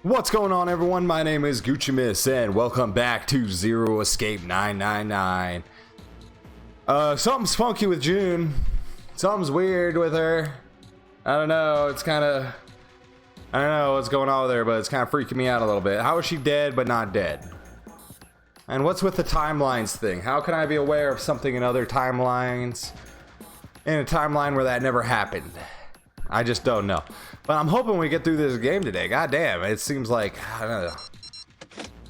What's going on, everyone? My name is Gucci Miss, and welcome back to Zero Escape 999. Something's funky with June. Something's weird with her. I don't know. It's kind of... I don't know what's going on with her, but it's kind of freaking me out a little bit. How is she dead but not dead? And what's with the timelines thing? How can I be aware of something in other timelines? In a timeline where that never happened? I just don't know. But I'm hoping we get through this game today. God damn, it seems like, I don't know.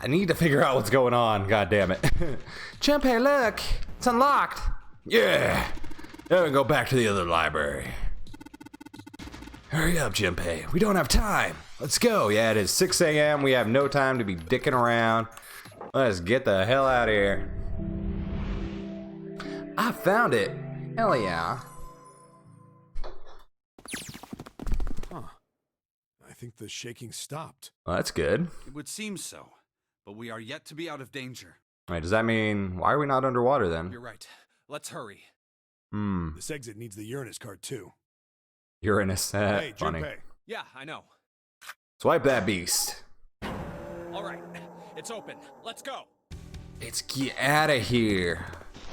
I need to figure out what's going on. God damn it. Junpei, look! It's unlocked! Yeah! Now we can go back to the other library. Hurry up, Junpei. We don't have time. Let's go. Yeah, it is 6 a.m. We have no time to be dicking around. Let's get the hell out of here. I found it. Hell yeah. I think the shaking stopped. Well, that's good. It would seem so, but we are yet to be out of danger. Wait, does that mean, why are we not underwater then? You're right. Let's hurry. This exit needs the Uranus card too. Uranus. Hey, Funny. Junpei. Yeah, I know. Swipe that beast. All right, it's open. Let's go. Let's get out of here.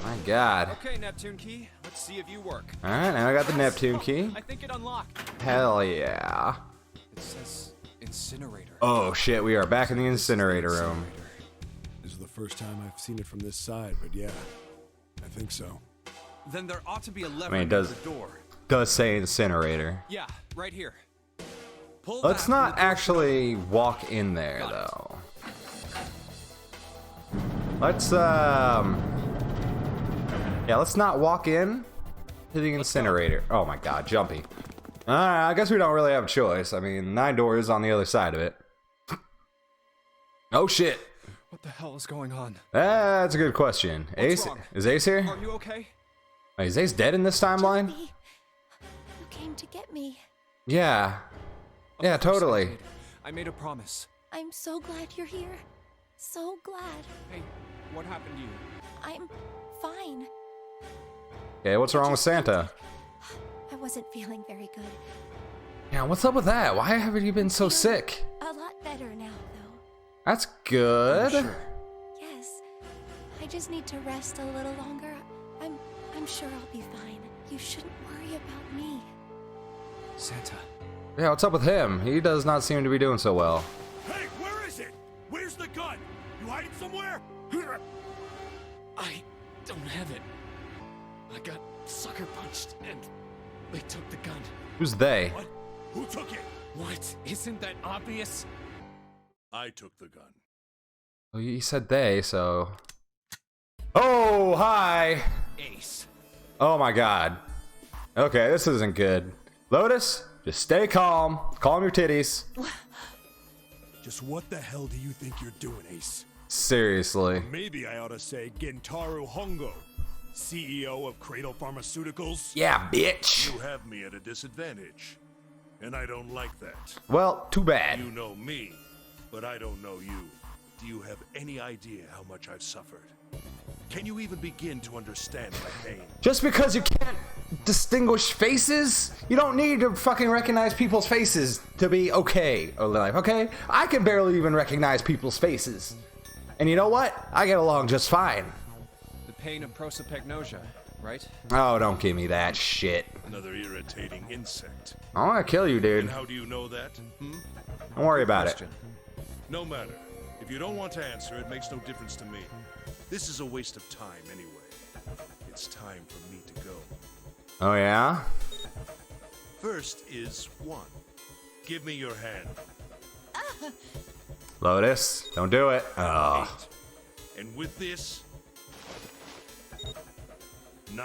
My God. Okay, Neptune key. Let's see if you work. All right, now I got the Neptune key. I think it unlocked. Hell yeah. It says incinerator. Oh shit, we are back in the incinerator room. This is the first time I've seen it from this side, but yeah, I think so. Then there ought to be a lever I mean, it near does, the door. does say incinerator. Yeah, right here. Pull Let's that not and the door actually walk in there Got it. though. Let's yeah, let's not walk in to the incinerator. Oh my God, jumpy. Alright, I guess we don't really have a choice. I mean, 9 doors on the other side of it. Oh shit. What the hell is going on? That's a good question. Ace, wrong? is Ace here? Are you okay? Wait, is Ace dead in this timeline? Johnny, you came to get me. Yeah. Yeah, Of course I totally. did. I made a promise. I'm so glad you're here. So glad. Hey, what happened to you? I'm fine. Okay, what's wrong with Santa? I wasn't feeling very good. Yeah, what's up with that? Why haven't you been so sick? A lot better now, though. That's good. Sure. Yes. I just need to rest a little longer. I'm sure I'll be fine. You shouldn't worry about me. Santa. Yeah, what's up with him? He does not seem to be doing so well. Hey, where is it? Where's the gun? You hide it somewhere? I don't have it. I got sucker punched and they took the gun. Who's they? What? Who took it? What? Isn't that obvious? I took the gun. Well, he said they, so... Oh, hi! Ace. Oh my God. Okay, this isn't good. Lotus, just stay calm. Calm your titties. Just what the hell do you think you're doing, Ace? Seriously. Maybe I ought to say Gentaro Hongo, CEO of Cradle Pharmaceuticals. Yeah, bitch. You have me at a disadvantage, and I don't like that. Well, too bad. You know me, but I don't know you. Do you have any idea how much I've suffered? Can you even begin to understand my pain? Just because you can't distinguish faces, you don't need to fucking recognize people's faces to be okay. Or like, okay? I can barely even recognize people's faces. And you know what? I get along just fine. The pain of prosopagnosia, right? Oh, don't give me that shit. Another irritating insect. I want to kill you, And dude. how do you know that? Don't worry about it. Question. No matter. If you don't want to answer, it makes no difference to me. This is a waste of time anyway. It's time for me to go. Oh, yeah? First is 1. Give me your hand. Lotus, don't do it. Oh. 8. And with this, 9.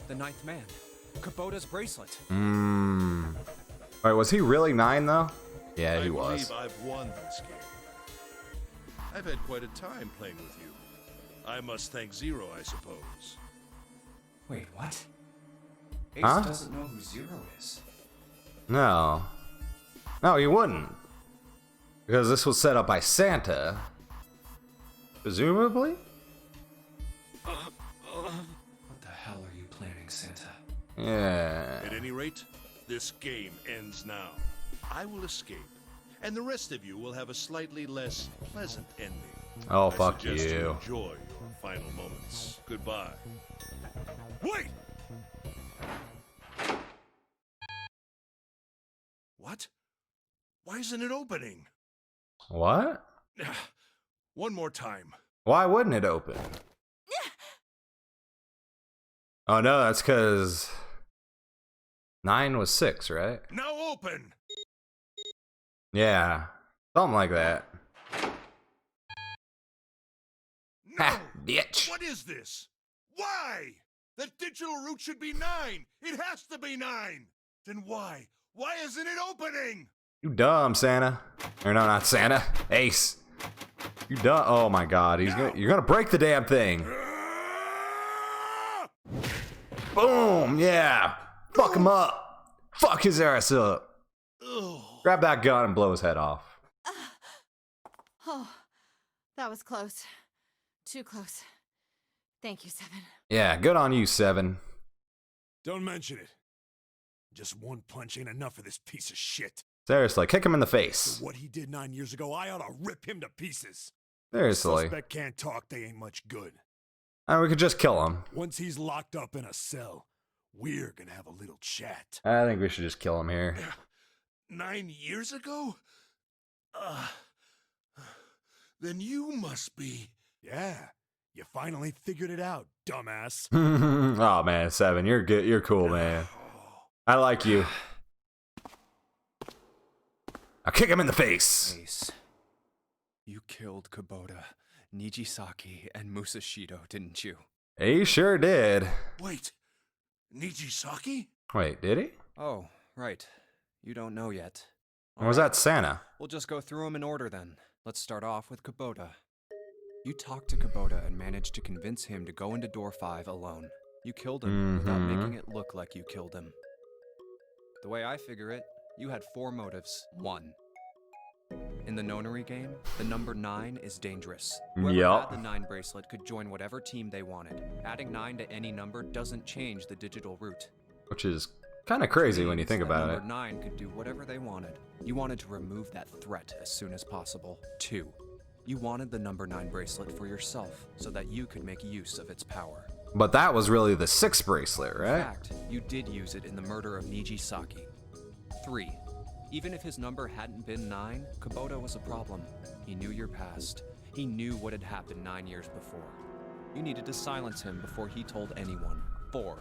The ninth man. Kubota's bracelet. Wait, was he really 9 though? Yeah, he I was. believe I've won this game. I've had quite a time playing with you. I must thank Zero, I suppose. Wait, what? Ace Huh? doesn't know who Zero is. No. No, he wouldn't. Because this was set up by Santa. Presumably? What the hell are you planning, Santa? Yeah. At any rate, this game ends now. I will escape, and the rest of you will have a slightly less pleasant ending. Oh, I fuck suggest you. enjoy your final moments. Goodbye. Wait! What? Why isn't it opening? What? One more time. Why wouldn't it open? Oh no, that's because 9 was 6, right? Now open! Yeah, something like that. No! Ha, bitch. What is this? Why? The digital root should be 9! It has to be 9! Then why? Why isn't it opening? You dumb, Santa. Or no, not Santa. Ace. You dumb. Oh my God, you're gonna break the damn thing. Boom, yeah. Fuck him up. Fuck his ass up. Ugh. Grab that gun and blow his head off. Oh, that was close. Too close. Thank you, Seven. Yeah, good on you, 7. Don't mention it. Just one punch ain't enough for this piece of shit. Seriously, kick him in the face. For what he did 9 years ago, I ought to rip him to pieces. Seriously. Suspect can't talk, they ain't much good. And we could just kill him. Once he's locked up in a cell, we're gonna have a little chat. I think we should just kill him here. 9 years ago? Then you must be... Yeah, you finally figured it out, dumbass. Oh man, 7, you're good. You're cool, man. I like you. I'll kick him in the face. Ace, you killed Kubota, Nijisaki, and Musashido, didn't you? He sure did. Wait, Nijisaki? Wait, did he? Oh, right. You don't know yet. Or was that Santa? We'll just go through them in order then. Let's start off with Kubota. You talked to Kubota and managed to convince him to go into door 5 alone. You killed him without making it look like you killed him. The way I figure it, you had 4 motives. 1. In the nonary game, the number 9 is dangerous. Whoever Yup. had the 9 bracelet could join whatever team they wanted. Adding 9 to any number doesn't change the digital root. Which is kind of crazy when you think That about it. number 9 could do whatever they wanted. You wanted to remove that threat as soon as possible. 2. You wanted the number 9 bracelet for yourself, so that you could make use of its power. But that was really the 6 bracelet, In right? fact, you did use it in the murder of Nijisaki. 3. Even if his number hadn't been 9, Kubota was a problem. He knew your past. He knew what had happened 9 years before. You needed to silence him before he told anyone. 4.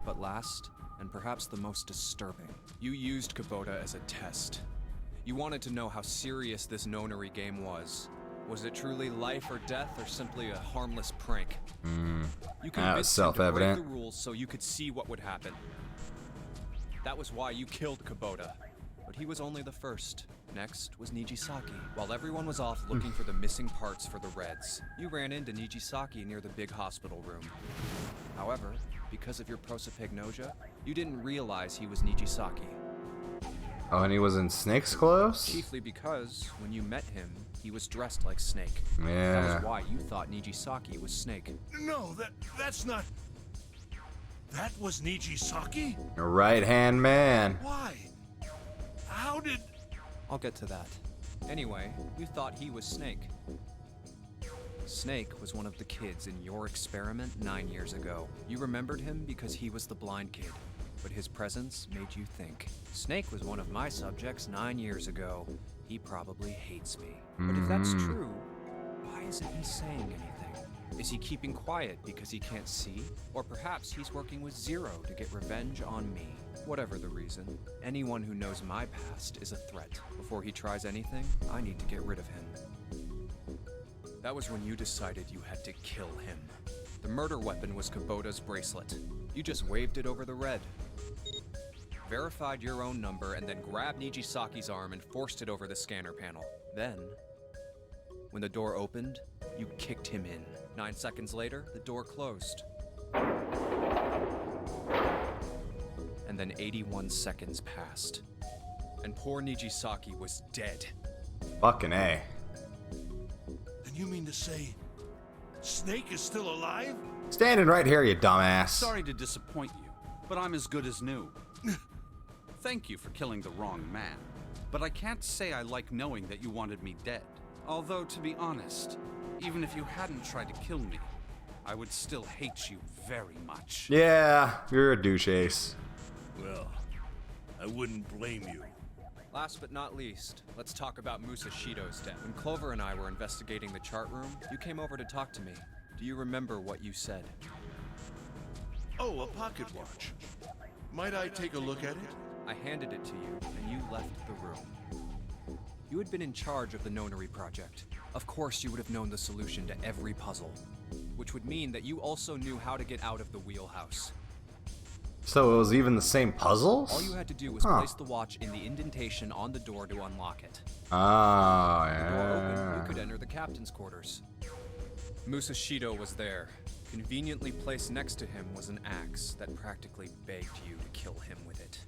But last, and perhaps the most disturbing, you used Kubota as a test. You wanted to know how serious this nonary game was. Was it truly life or death, or simply a harmless prank? You That was convinced him to break self-evident. the rules so you could see what would happen. That was why you killed Kubota. But he was only the first. Next was Nijisaki. While everyone was off looking for the missing parts for the Reds, you ran into Nijisaki near the big hospital room. However, because of your prosopagnosia, you didn't realize he was Nijisaki. Oh, and he was in Snake's clothes? Chiefly because, when you met him, he was dressed like Snake. That Yeah. was why you thought Nijisaki was Snake. No, that's not... That was Nijisaki? Right-hand man. Why? How did... I'll get to that. Anyway, you thought he was Snake. Snake was one of the kids in your experiment 9 years ago. You remembered him because he was the blind kid, but his presence made you think. Snake was one of my subjects 9 years ago. He probably hates me. But if that's true, why isn't he saying anything? Is he keeping quiet because he can't see? Or perhaps he's working with Zero to get revenge on me. Whatever the reason, anyone who knows my past is a threat. Before he tries anything, I need to get rid of him. That was when you decided you had to kill him. The murder weapon was Kubota's bracelet. You just waved it over the red. Verified your own number and then grabbed Nijisaki's arm and forced it over the scanner panel. Then, when the door opened, you kicked him in. 9 seconds later, the door closed. And then 81 seconds passed. And poor Nijisaki was dead. Fucking A. Then you mean to say... Snake is still alive? Standing right here, you dumbass. Sorry to disappoint you, but I'm as good as new. Thank you for killing the wrong man. but I can't say I like knowing that you wanted me dead. Although, to be honest, even if you hadn't tried to kill me, I would still hate you very much. Yeah, you're a douche, Ace. Well, I wouldn't blame you. Last but not least, let's talk about Musashido's death. When Clover and I were investigating the chart room, you came over to talk to me. Do you remember what you said? Oh, a pocket watch. Might I take a look at it? I handed it to you, and you left the room. You had been in charge of the Nonary project. Of course you would have known the solution to every puzzle. Which would mean that you also knew how to get out of the wheelhouse. So it was even the same puzzles? All you had to do was place the watch in the indentation on the door to unlock it. Oh, The door open, yeah. you could enter the captain's quarters. Musashido was there. Conveniently placed next to him was an axe that practically begged you to kill him with it.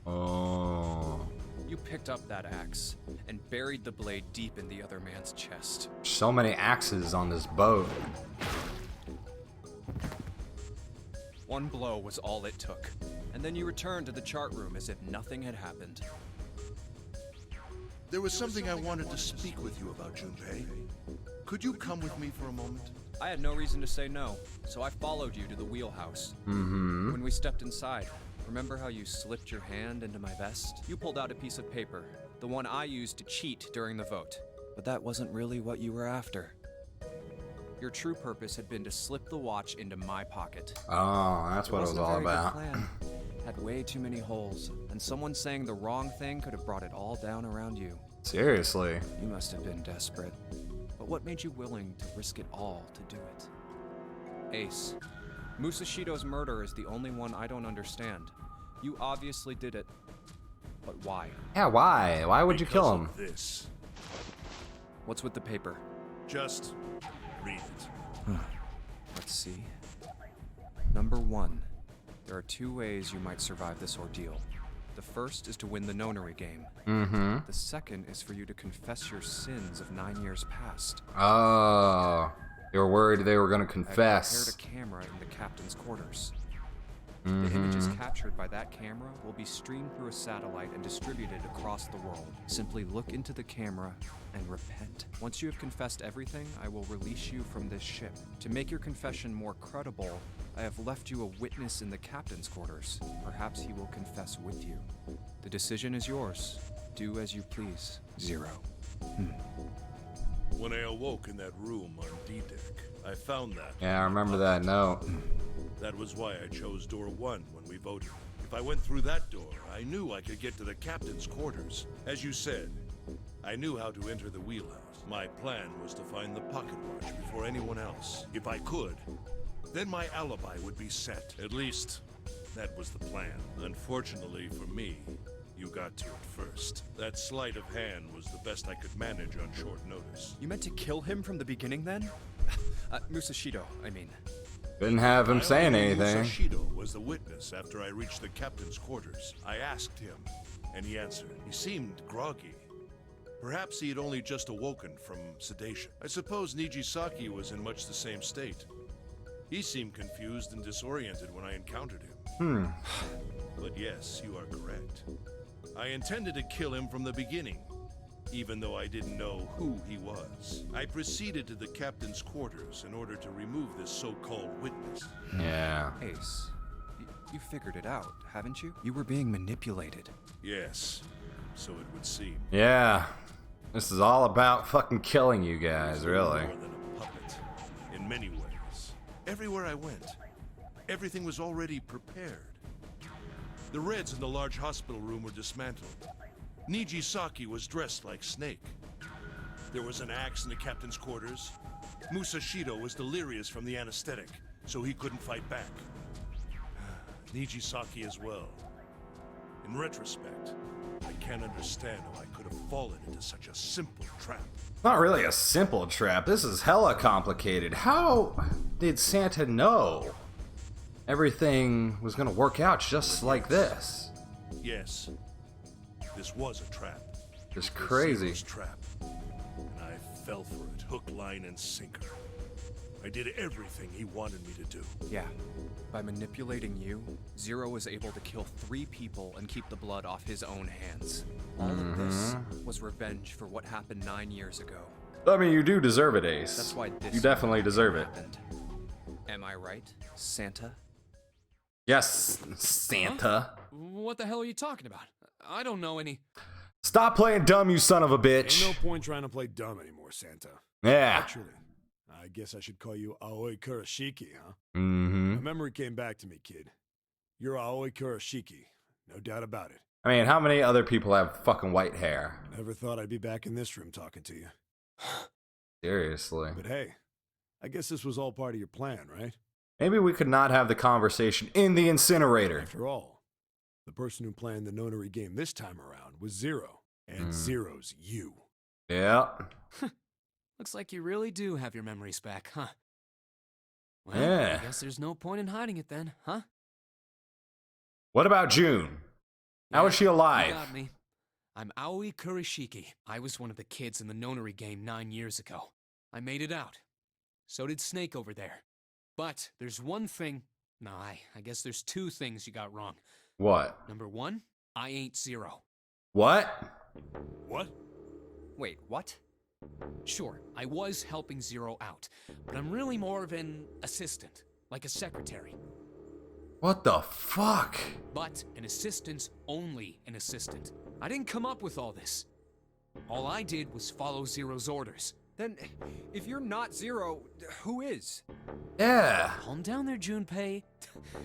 Oh. You picked up that axe and buried the blade deep in the other man's chest. So many axes on this boat. One blow was all it took, and then you returned to the chart room as if nothing had happened. There was something I wanted to speak with you about, Junpei. Could you come with me for a moment? I had no reason to say no, so I followed you to the wheelhouse. Mm-hmm. When we stepped inside, remember how you slipped your hand into my vest? You pulled out a piece of paper, the one I used to cheat during the vote. But that wasn't really what you were after. Your true purpose had been to slip the watch into my pocket. Oh, that's what it was all about. Had way too many holes, and someone saying the wrong thing could have brought it all down around you. Seriously. You must have been desperate. But what made you willing to risk it all to do it? Ace, Musashido's murder is the only one I don't understand. You obviously did it. But why? Yeah, why? Why would you kill him? Because of this. What's with the paper? Just read it. Let's see. Number 1. There are 2 ways you might survive this ordeal. The first is to win the Nonary game. Mm-hmm. The second is for you to confess your sins of 9 years past. Oh. They were worried they were gonna I've confess. prepared a camera in the captain's quarters. The images captured by that camera will be streamed through a satellite and distributed across the world. Simply look into the camera and repent. Once you have confessed everything, I will release you from this ship. To make your confession more credible, I have left you a witness in the captain's quarters. Perhaps he will confess with you. The decision is yours. Do as you please. 0. When I awoke in that room on D-Deck, I found that. Yeah, I remember that note. That was why I chose door 1 when we voted. If I went through that door, I knew I could get to the captain's quarters. As you said, I knew how to enter the wheelhouse. My plan was to find the pocket watch before anyone else. If I could, then my alibi would be set. At least, that was the plan. Unfortunately for me, you got to it first. That sleight of hand was the best I could manage on short notice. You meant to kill him from the beginning then? Musashido, I mean. Didn't have him saying anything. Musashido was the witness after I reached the captain's quarters. I asked him, and he answered. He seemed groggy. Perhaps he had only just awoken from sedation. I suppose Nijisaki was in much the same state. He seemed confused and disoriented when I encountered him. But yes, you are correct. I intended to kill him from the beginning, even though I didn't know who he was. I proceeded to the captain's quarters in order to remove this so-called witness. Yeah. Ace, you figured it out, haven't you? You were being manipulated. Yes, so it would seem. Yeah. This is all about fucking killing you guys, He's really. more than a puppet, in many ways. Everywhere I went, everything was already prepared. The Reds in the large hospital room were dismantled. Nijisaki was dressed like Snake. There was an axe in the captain's quarters. Musashido was delirious from the anesthetic, so he couldn't fight back. Nijisaki as well. In retrospect, I can't understand how I could have fallen into such a simple trap. Not really a simple trap. This is hella complicated. How did Santa know everything was gonna work out just like this? Yes, this was a trap. It's It was crazy. Zero's trap. And I fell for it, hook, line, and sinker. I did everything he wanted me to do. Yeah. By manipulating you, Zero was able to kill 3 people and keep the blood off his own hands. All of this was revenge for what happened 9 years ago. I mean, you do deserve it, Ace. That's why this you definitely deserve it. happened. Am I right, Santa? Yes, Santa. What the hell are you talking about? I don't know any. Stop playing dumb, you son of a bitch. Ain't no point trying to play dumb anymore, Santa. Yeah. Actually, I guess I should call you Aoi Kurashiki, huh? Mm-hmm. My memory came back to me, kid. You're Aoi Kurashiki, no doubt about it. I mean, how many other people have fucking white hair? Never thought I'd be back in this room talking to you. Seriously. But hey, I guess this was all part of your plan, right? Maybe we could not have the conversation in the incinerator. After all, the person who planned the nonary game this time around was Zero, and Zero's you. Yeah. Looks like you really do have your memories back, huh? Well, Yeah. I guess there's no point in hiding it then, huh? What about June? How is she alive? You got me. I'm Aoi Kurashiki. I was one of the kids in the nonary game 9 years ago. I made it out. So did Snake over there. But there's one thing. No, I guess there's 2 things you got wrong. What? Number 1, I ain't Zero. What? What? Wait, what? Sure, I was helping Zero out, but I'm really more of an assistant, like a secretary. What the fuck? But an assistant's only an assistant. I didn't come up with all this. All I did was follow Zero's orders. Then, if you're not Zero, who is? Yeah. Calm down there, Junpei.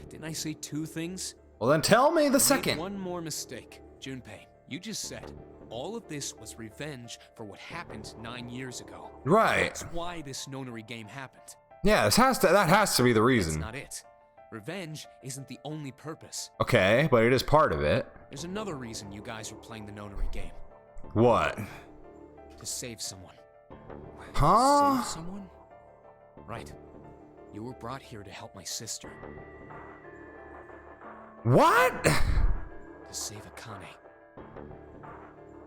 Didn't I say 2 things? Well, then tell me the I made second. one more mistake. Junpei, you just said all of this was revenge for what happened 9 years ago. Right. That's why this nonary game happened. Yeah, that has to be the That's reason. not it. Revenge isn't the only purpose. Okay, but it is part of it. There's another reason you guys were playing the nonary game. What? To save someone. Huh? Save someone? Right. You were brought here to help my sister. What? To save Akane.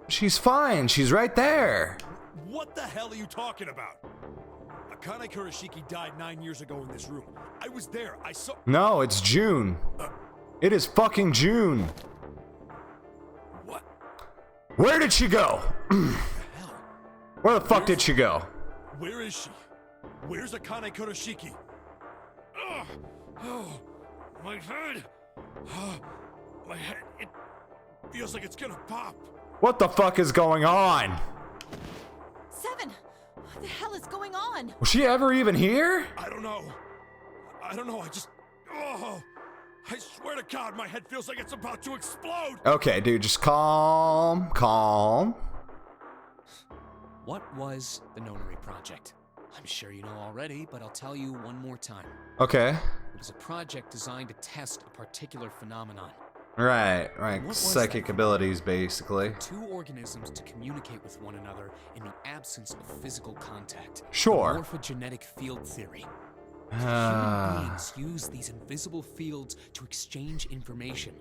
She's fine. She's right there. What the hell are you talking about? Akane Kurashiki died 9 years ago in this room. I was there. I saw. No, it's June. It is fucking June. What Where did she go? the hell? Where the fuck did she go? Where is she? Where's Akane Kurashiki? Ugh. Oh, my head. My head. It feels like it's gonna pop. What the fuck is going on? 7! What the hell is going on? Was she ever even here? I don't know. I just. Oh. I swear to God, my head feels like it's about to explode. Okay, dude, just calm. What was the nonary project? I'm sure you know already, but I'll tell you one more time. Okay. It was a project designed to test a particular phenomenon. Right. What was Psychic that? abilities, basically. 2 organisms to communicate with one another in the absence of physical contact. Sure. The morphogenetic field theory. Human beings use these invisible fields to exchange information.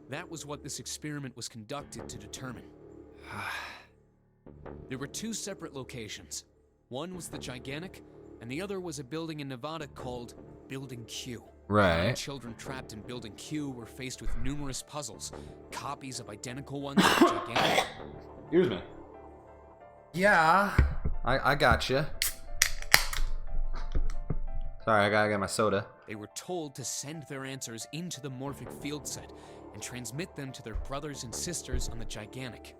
That was what this experiment was conducted to determine. There were 2 separate locations. One was the Gigantic, and the other was a building in Nevada called Building Q. Right. Children trapped in Building Q were faced with numerous puzzles, copies of identical ones in the Gigantic. Excuse me. Yeah. I gotcha. Sorry, I gotta get my soda. They were told to send their answers into the morphic field set and transmit them to their brothers and sisters on the Gigantic.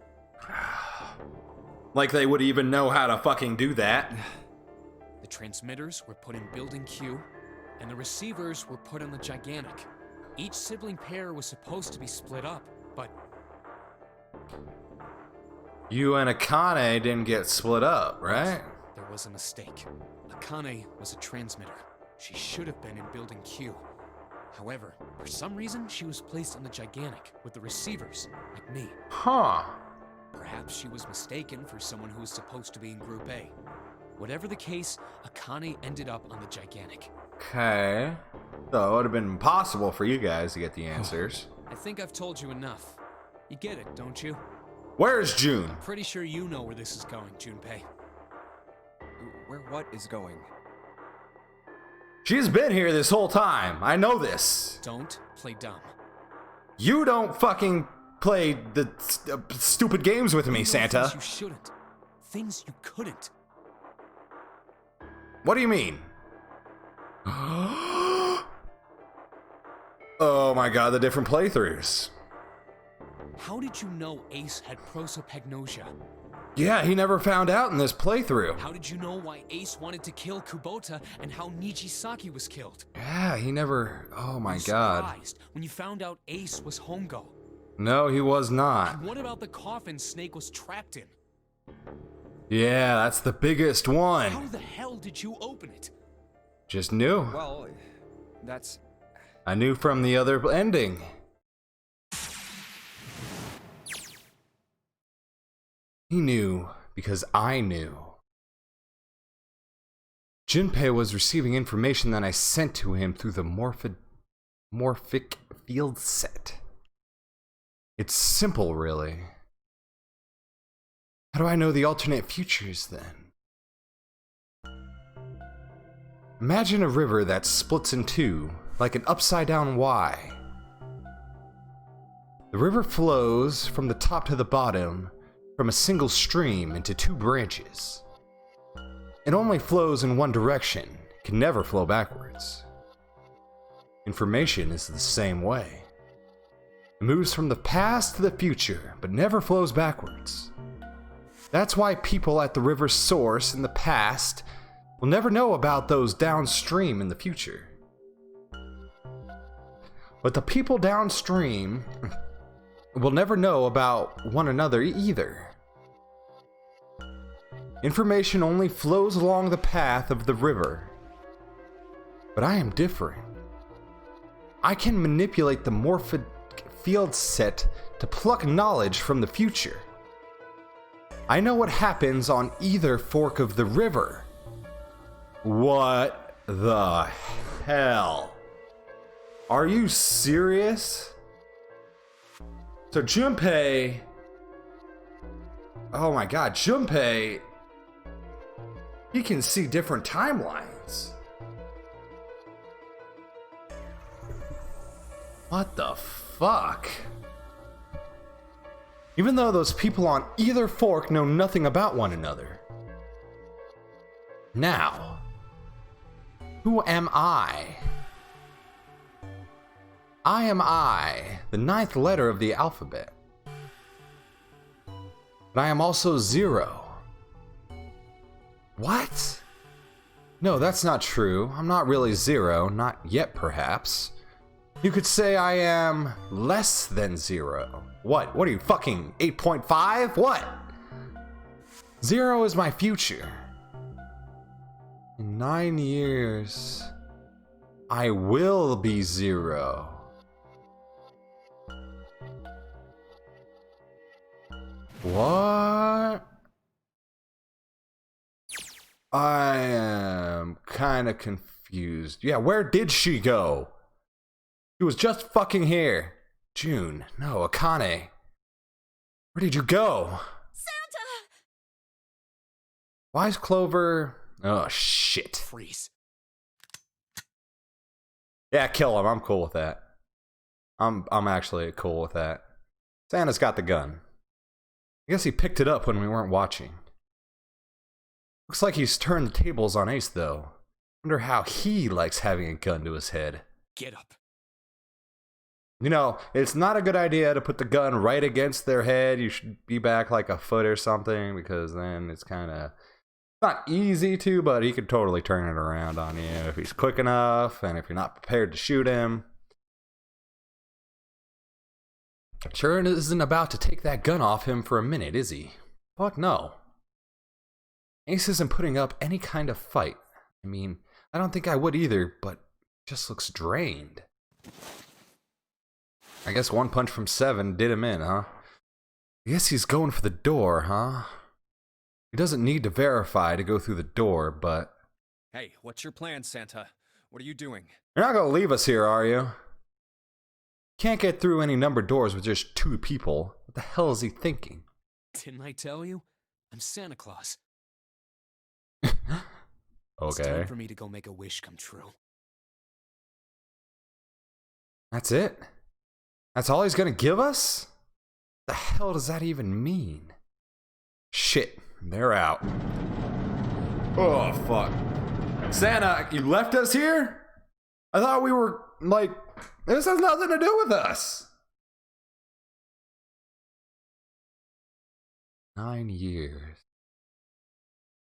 Like they would even know how to fucking do that. The transmitters were put in Building Q, and the receivers were put on the Gigantic. Each sibling pair was supposed to be split up, but You and Akane didn't get split up, right? there was a mistake. Akane was a transmitter. She should have been in Building Q. However, for some reason, she was placed on the Gigantic with the receivers, like me. Huh. Perhaps she was mistaken for someone who was supposed to be in Group A. Whatever the case, Akane ended up on the Gigantic. Okay. So it would have been impossible for you guys to get the answers. I think I've told you enough. You get it, don't you? Where's June? Pretty sure you know where this is going, Junpei. Where what is going? She's been here this whole time. I know this. Don't play dumb. You don't fucking play the stupid games with me, You know Santa. things you shouldn't. Things you couldn't. What do you mean? Oh my god, the different playthroughs. How did you know Ace had prosopagnosia? Yeah, he never found out in this playthrough. How did you know why Ace wanted to kill Kubota and how Nijisaki was killed? Yeah, he never... Oh my Were you god. surprised when you found out Ace was Hongo? No, he was not. And what about the coffin Snake was trapped in? Yeah, that's the biggest one. How the hell did you open it? Just knew. Well, that's... I knew from the other ending. He knew because I knew. Junpei was receiving information that I sent to him through the morphic field set. It's simple, really. How do I know the alternate futures, then? Imagine a river that splits in two, like an upside-down Y. The river flows from the top to the bottom, from a single stream into two branches. It only flows in one direction, can never flow backwards. Information is the same way. It moves from the past to the future, but never flows backwards. That's why people at the river's source in the past will never know about those downstream in the future. But the people downstream will never know about one another either. Information only flows along the path of the river. But I am different. I can manipulate the morphic field set to pluck knowledge from the future. I know what happens on either fork of the river. What the hell? Are you serious? So Junpei... Oh my god, Junpei... He can see different timelines. What the fuck? Even though those people on either fork know nothing about one another. Now, who am I? I am I, the 9th letter of the alphabet. But I am also 0. What? No, that's not true. I'm not really 0, not yet perhaps. You could say I am less than 0. What? What are you, fucking 8.5? What? 0 is my future. In 9 years, I will be 0. What? I am kind of confused. Yeah, where did she go? She was just fucking here. June. No, Akane. Where did you go? Santa! Why is Clover... Oh, shit. Freeze. Yeah, kill him. I'm cool with that. I'm actually cool with that. Santa's got the gun. I guess he picked it up when we weren't watching. Looks like he's turned the tables on Ace, though. Wonder how he likes having a gun to his head. Get up. You know, it's not a good idea to put the gun right against their head. You should be back like a foot or something, because then it's kind of... not easy to, but he could totally turn it around on you if he's quick enough, and if you're not prepared to shoot him. Sure isn't about to take that gun off him for a minute, is he? Fuck no. Ace isn't putting up any kind of fight. I mean, I don't think I would either, but just looks drained. I guess one punch from 7 did him in, huh? I guess he's going for the door, huh? He doesn't need to verify to go through the door, but... Hey, what's your plan, Santa? What are you doing? You're not gonna leave us here, are you? Can't get through any numbered doors with just 2 people. What the hell is he thinking? Didn't I tell you? I'm Santa Claus. Okay. It's time for me to go make a wish come true. That's it? That's all he's gonna give us? The hell does that even mean? Shit, they're out. Oh, fuck. Santa, you left us here? I thought we were, like, this has nothing to do with us. 9 years.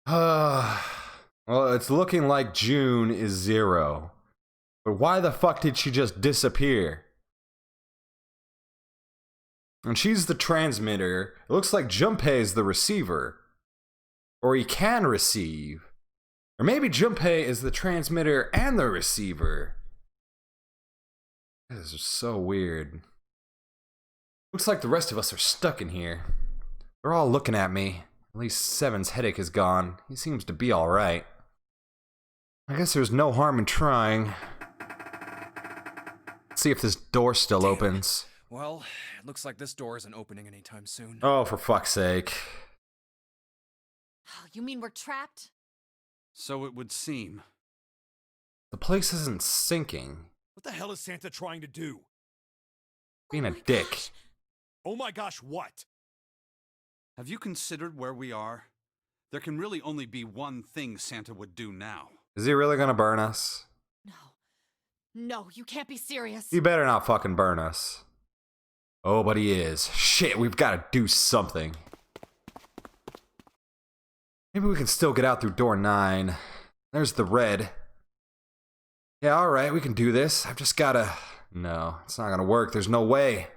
Well, it's looking like June is 0. But why the fuck did she just disappear? And she's the transmitter. It looks like Junpei is the receiver. Or he can receive. Or maybe Junpei is the transmitter and the receiver. This is so weird. Looks like the rest of us are stuck in here. They're all looking at me. At least Seven's headache is gone. He seems to be alright. I guess there's no harm in trying. Let's see if this door still opens. Well, it looks like this door isn't opening anytime soon. Oh, for fuck's sake. Oh, you mean we're trapped? So it would seem. The place isn't sinking. What the hell is Santa trying to do? Being Oh a my dick. gosh. Oh my gosh, what? Have you considered where we are? There can really only be one thing Santa would do now. Is he really gonna burn us? No. No, you can't be serious. He better not fucking burn us. Oh, but he is. Shit, we've gotta do something. Maybe we can still get out through door 9. There's the red. Yeah, alright, we can do this. I've just gotta... No, it's not gonna work. There's no way.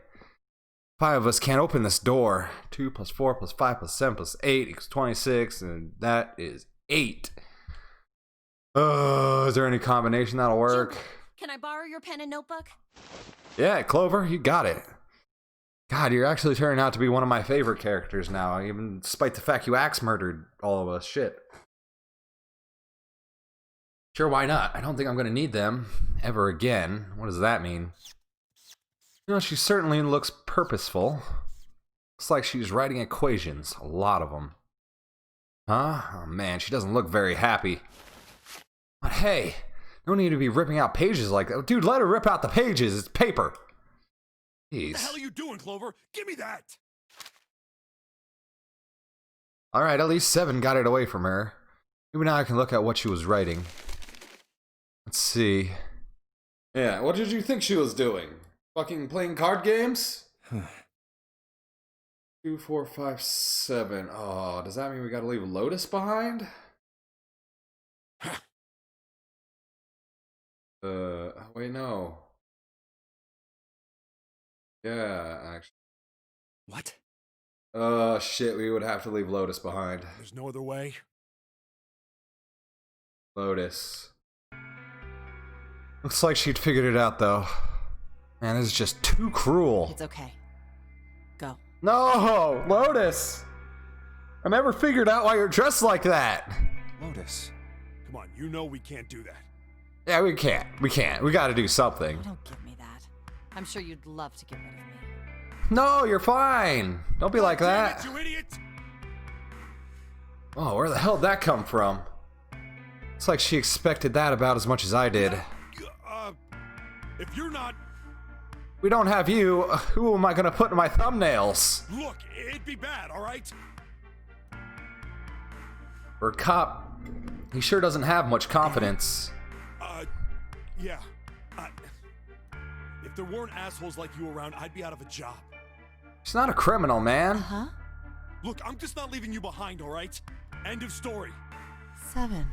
5 of us can't open this door. 2 plus 4 plus 5 plus 7 plus 8 equals 26, and that is 8. Is there any combination that'll work? Jim, can I borrow your pen and notebook? Yeah, Clover, you got it. God, you're actually turning out to be one of my favorite characters now, even despite the fact you axe murdered all of us. Shit. Sure, why not? I don't think I'm going to need them ever again. What does that mean? You know, she certainly looks purposeful. Looks like she's writing equations. A lot of them. Huh? Oh man, she doesn't look very happy. But hey, no need to be ripping out pages like that. Dude, let her rip out the pages. It's paper. Jeez. What the hell are you doing, Clover? Give me that! Alright, at least 7 got it away from her. Maybe now I can look at what she was writing. Let's see. Yeah, what did you think she was doing? Fucking playing card games? 2, 4, 5, 7. Oh, does that mean we gotta leave Lotus behind? Wait, no. Yeah, actually. What? Shit, we would have to leave Lotus behind. There's no other way. Lotus. Looks like she'd figured it out, though. Man, this is just too cruel. It's okay. Go. No, Lotus! I never figured out why you're dressed like that. Lotus. Come on, you know we can't do that. Yeah, we can't. We can't. We gotta do something. Don't give me that. I'm sure you'd love to get rid of me. No, you're fine. Don't be like Damn that. it, you idiot! Oh, where the hell did that come from? It's like she expected that about as much as I did. If you're not... We don't have you. Who am I gonna put in my thumbnails? Look, it'd be bad, alright? For a cop, he sure doesn't have much confidence. Yeah. If there weren't assholes like you around, I'd be out of a job. He's not a criminal, man. Huh? Look, I'm just not leaving you behind, alright? End of story. 7.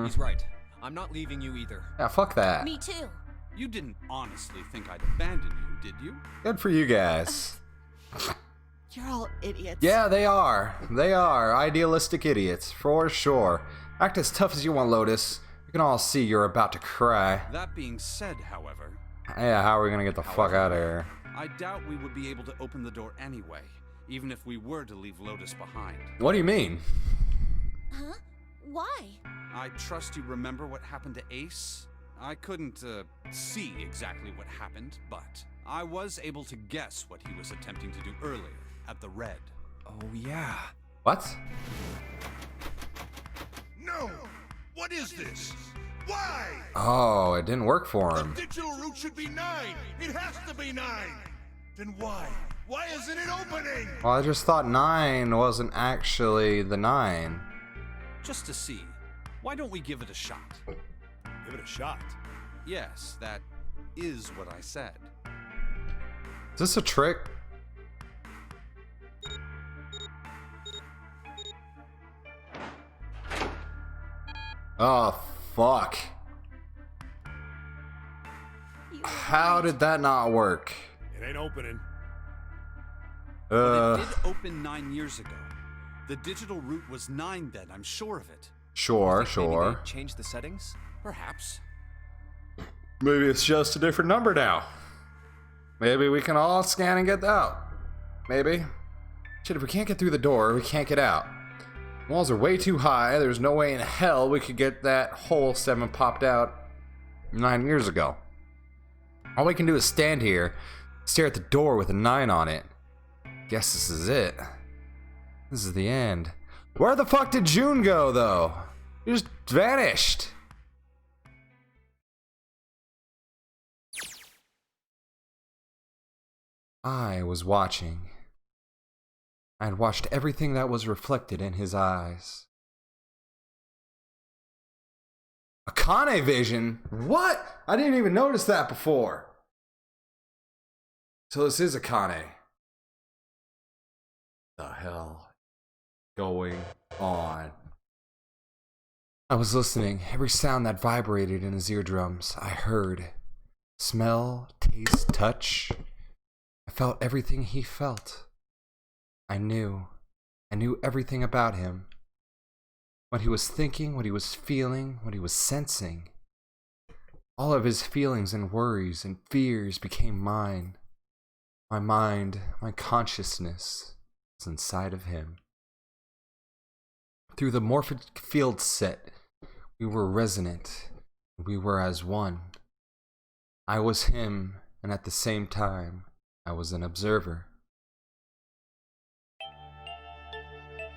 He's right. I'm not leaving you either. Yeah, fuck that. Me too. You didn't honestly think I'd abandon you, did you? Good for you guys. You're all idiots. Yeah, they are. They are idealistic idiots, for sure. Act as tough as you want, Lotus. We can all see you're about to cry. That being said, however, Yeah, how are we gonna get the fuck out of here? I doubt we would be able to open the door anyway, even if we were to leave Lotus behind. What do you mean? Huh? Why? I trust you remember what happened to Ace? I couldn't, see exactly what happened, but I was able to guess what he was attempting to do earlier at the Red. Oh, yeah. What? No! What is this? Why? Oh, it didn't work for The him. digital route should be 9. It has to be 9. Then why? Why isn't it opening? Well, I just thought 9 wasn't actually the 9. Just to see, why don't we give it a shot? Give it a shot. Yes, that is what I said. Is this a trick? Oh, fuck. How did that not work? It ain't opening. But it did open 9 years ago. The digital route was 9 then, I'm sure of it. Sure, Maybe sure. they changed the settings? Perhaps. Maybe it's just a different number now. Maybe we can all scan and get out. Maybe. Shit, if we can't get through the door, we can't get out. Walls are way too high. There's no way in hell we could get that hole 7 popped out 9 years ago. All we can do is stand here, stare at the door with a 9 on it. Guess this is it. This is the end. Where the fuck did June go, though? He just vanished. I was watching. I had watched everything that was reflected in his eyes. Akane vision? What? I didn't even notice that before. So this is Akane. The hell going on? I was listening. Every sound that vibrated in his eardrums, I heard. Smell, taste, touch. I felt everything he felt. I knew everything about him. What he was thinking, what he was feeling, what he was sensing. All of his feelings and worries and fears became mine. My mind, my consciousness was inside of him. Through the morphic field set, we were resonant. We were as one. I was him, and at the same time, I was an observer.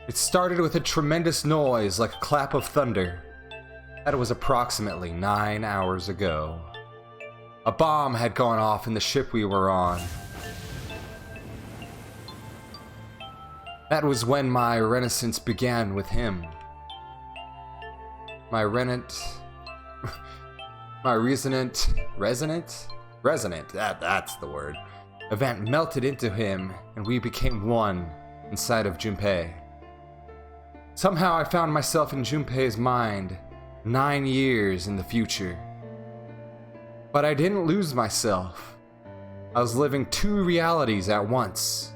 It started with a tremendous noise like a clap of thunder. That was approximately 9 hours ago. A bomb had gone off in the ship we were on. That was when my renaissance began with him. My resonant, that's the word, event melted into him, and we became one inside of Junpei. Somehow I found myself in Junpei's mind, 9 years in the future. But I didn't lose myself. I was living 2 realities at once.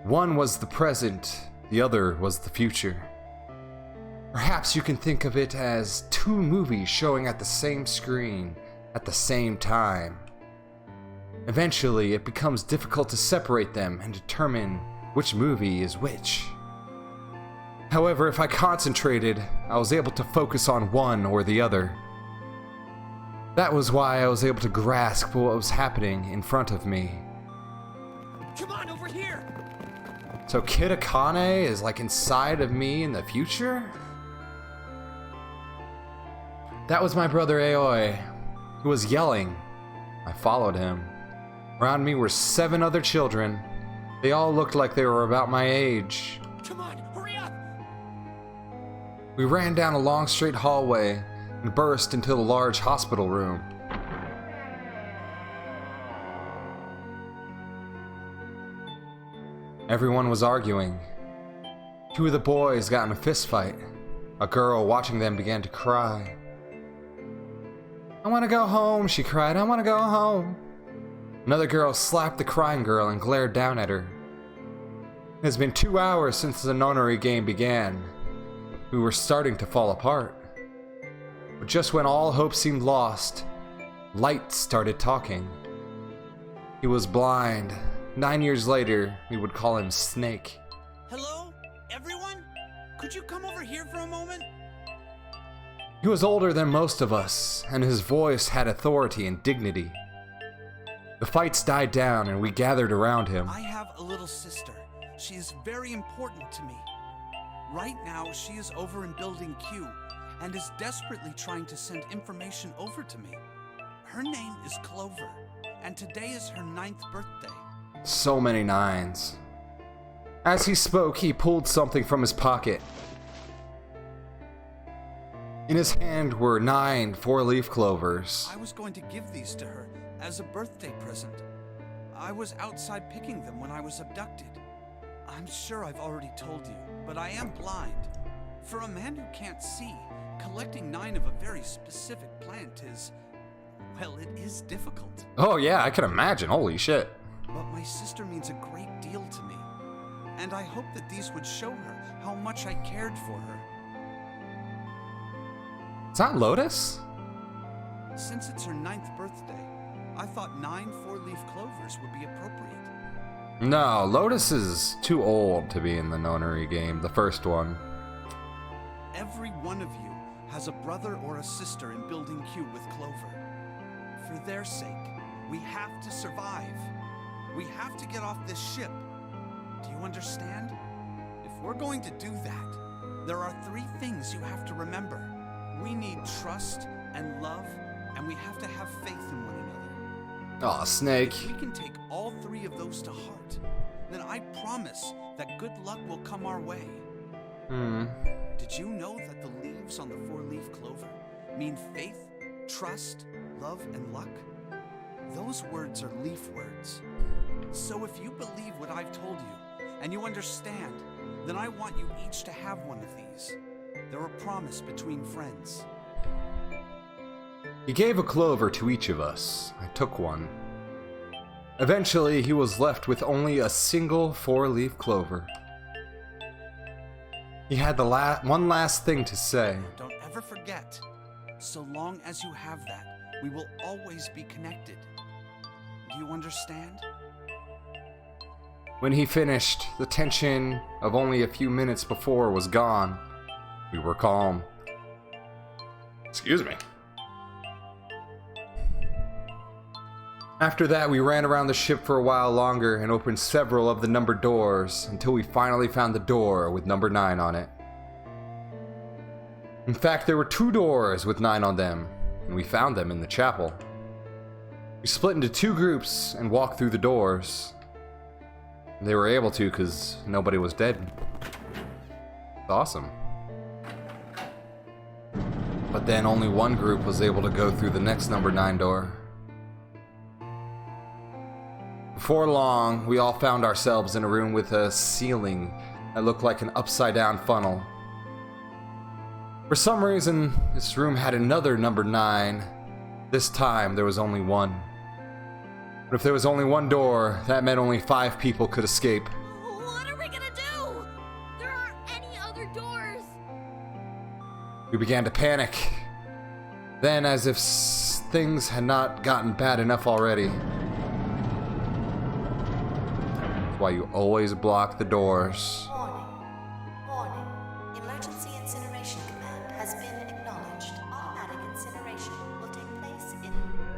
One was the present, the other was the future. Perhaps you can think of it as 2 movies showing at the same screen, at the same time. Eventually, it becomes difficult to separate them and determine which movie is which. However, if I concentrated, I was able to focus on one or the other. That was why I was able to grasp what was happening in front of me. Come on, over here! So Kid Akane is like inside of me in the future? That was my brother Aoi, who was yelling. I followed him. Around me were 7 other children. They all looked like they were about my age. Come on, hurry up! We ran down a long straight hallway and burst into the large hospital room. Everyone was arguing. 2 of the boys got in a fist fight. A girl watching them began to cry. "I want to go home," she cried. "I want to go home." Another girl slapped the crying girl and glared down at her. It has been 2 hours since the nonary game began. We were starting to fall apart. But just when all hope seemed lost, Light started talking. He was blind. 9 years later, we would call him Snake. Hello? Everyone? Could you come over here for a moment? He was older than most of us, and his voice had authority and dignity. The fights died down, and we gathered around him. I have a little sister. She is very important to me. Right now, she is over in Building Q. and is desperately trying to send information over to me. Her name is Clover, and today is her 9th birthday. So many nines. As he spoke, he pulled something from his pocket. In his hand were 9 four-leaf clovers. I was going to give these to her as a birthday present. I was outside picking them when I was abducted. I'm sure I've already told you, but I am blind. For a man who can't see, collecting 9 of a very specific plant is, well, it is difficult. Oh yeah, I can imagine. Holy shit. But my sister means a great deal to me, and I hope that these would show her how much I cared for her. Is that Lotus? Since it's her 9th birthday, I thought 9 four-leaf clovers would be appropriate. No, Lotus is too old to be in the nonary game, the first one. Every one of you has a brother or a sister in Building Q with Clover. For their sake, we have to survive. We have to get off this ship. Do you understand? If we're going to do that, there are 3 things you have to remember. We need trust and love, and we have to have faith in one another. Aw, Snake. If we can take all 3 of those to heart, then I promise that good luck will come our way. Did you know that the leaves on the four-leaf clover mean faith, trust, love, and luck? Those words are leaf words. So if you believe what I've told you, and you understand, then I want you each to have one of these. They're a promise between friends. He gave a clover to each of us. I took one. Eventually, he was left with only a single four-leaf clover. He had the one last thing to say. Don't ever forget. So long as you have that, we will always be connected. Do you understand? When he finished, the tension of only a few minutes before was gone. We were calm. Excuse me. After that, we ran around the ship for a while longer and opened several of the numbered doors until we finally found the door with number 9 on it. In fact, there were 2 doors with 9 on them, and we found them in the chapel. We split into 2 groups and walked through the doors. They were able to because nobody was dead. It's awesome. But then only one group was able to go through the next number 9 door. Before long, we all found ourselves in a room with a ceiling that looked like an upside-down funnel. For some reason, this room had another number 9. This time, there was only one. But if there was only one door, that meant only 5 people could escape. What are we gonna do? There aren't any other doors. We began to panic. Then, as if things had not gotten bad enough already. That's why you always block the doors. Warning. Warning. Emergency incineration command has been acknowledged. Automatic incineration will take place in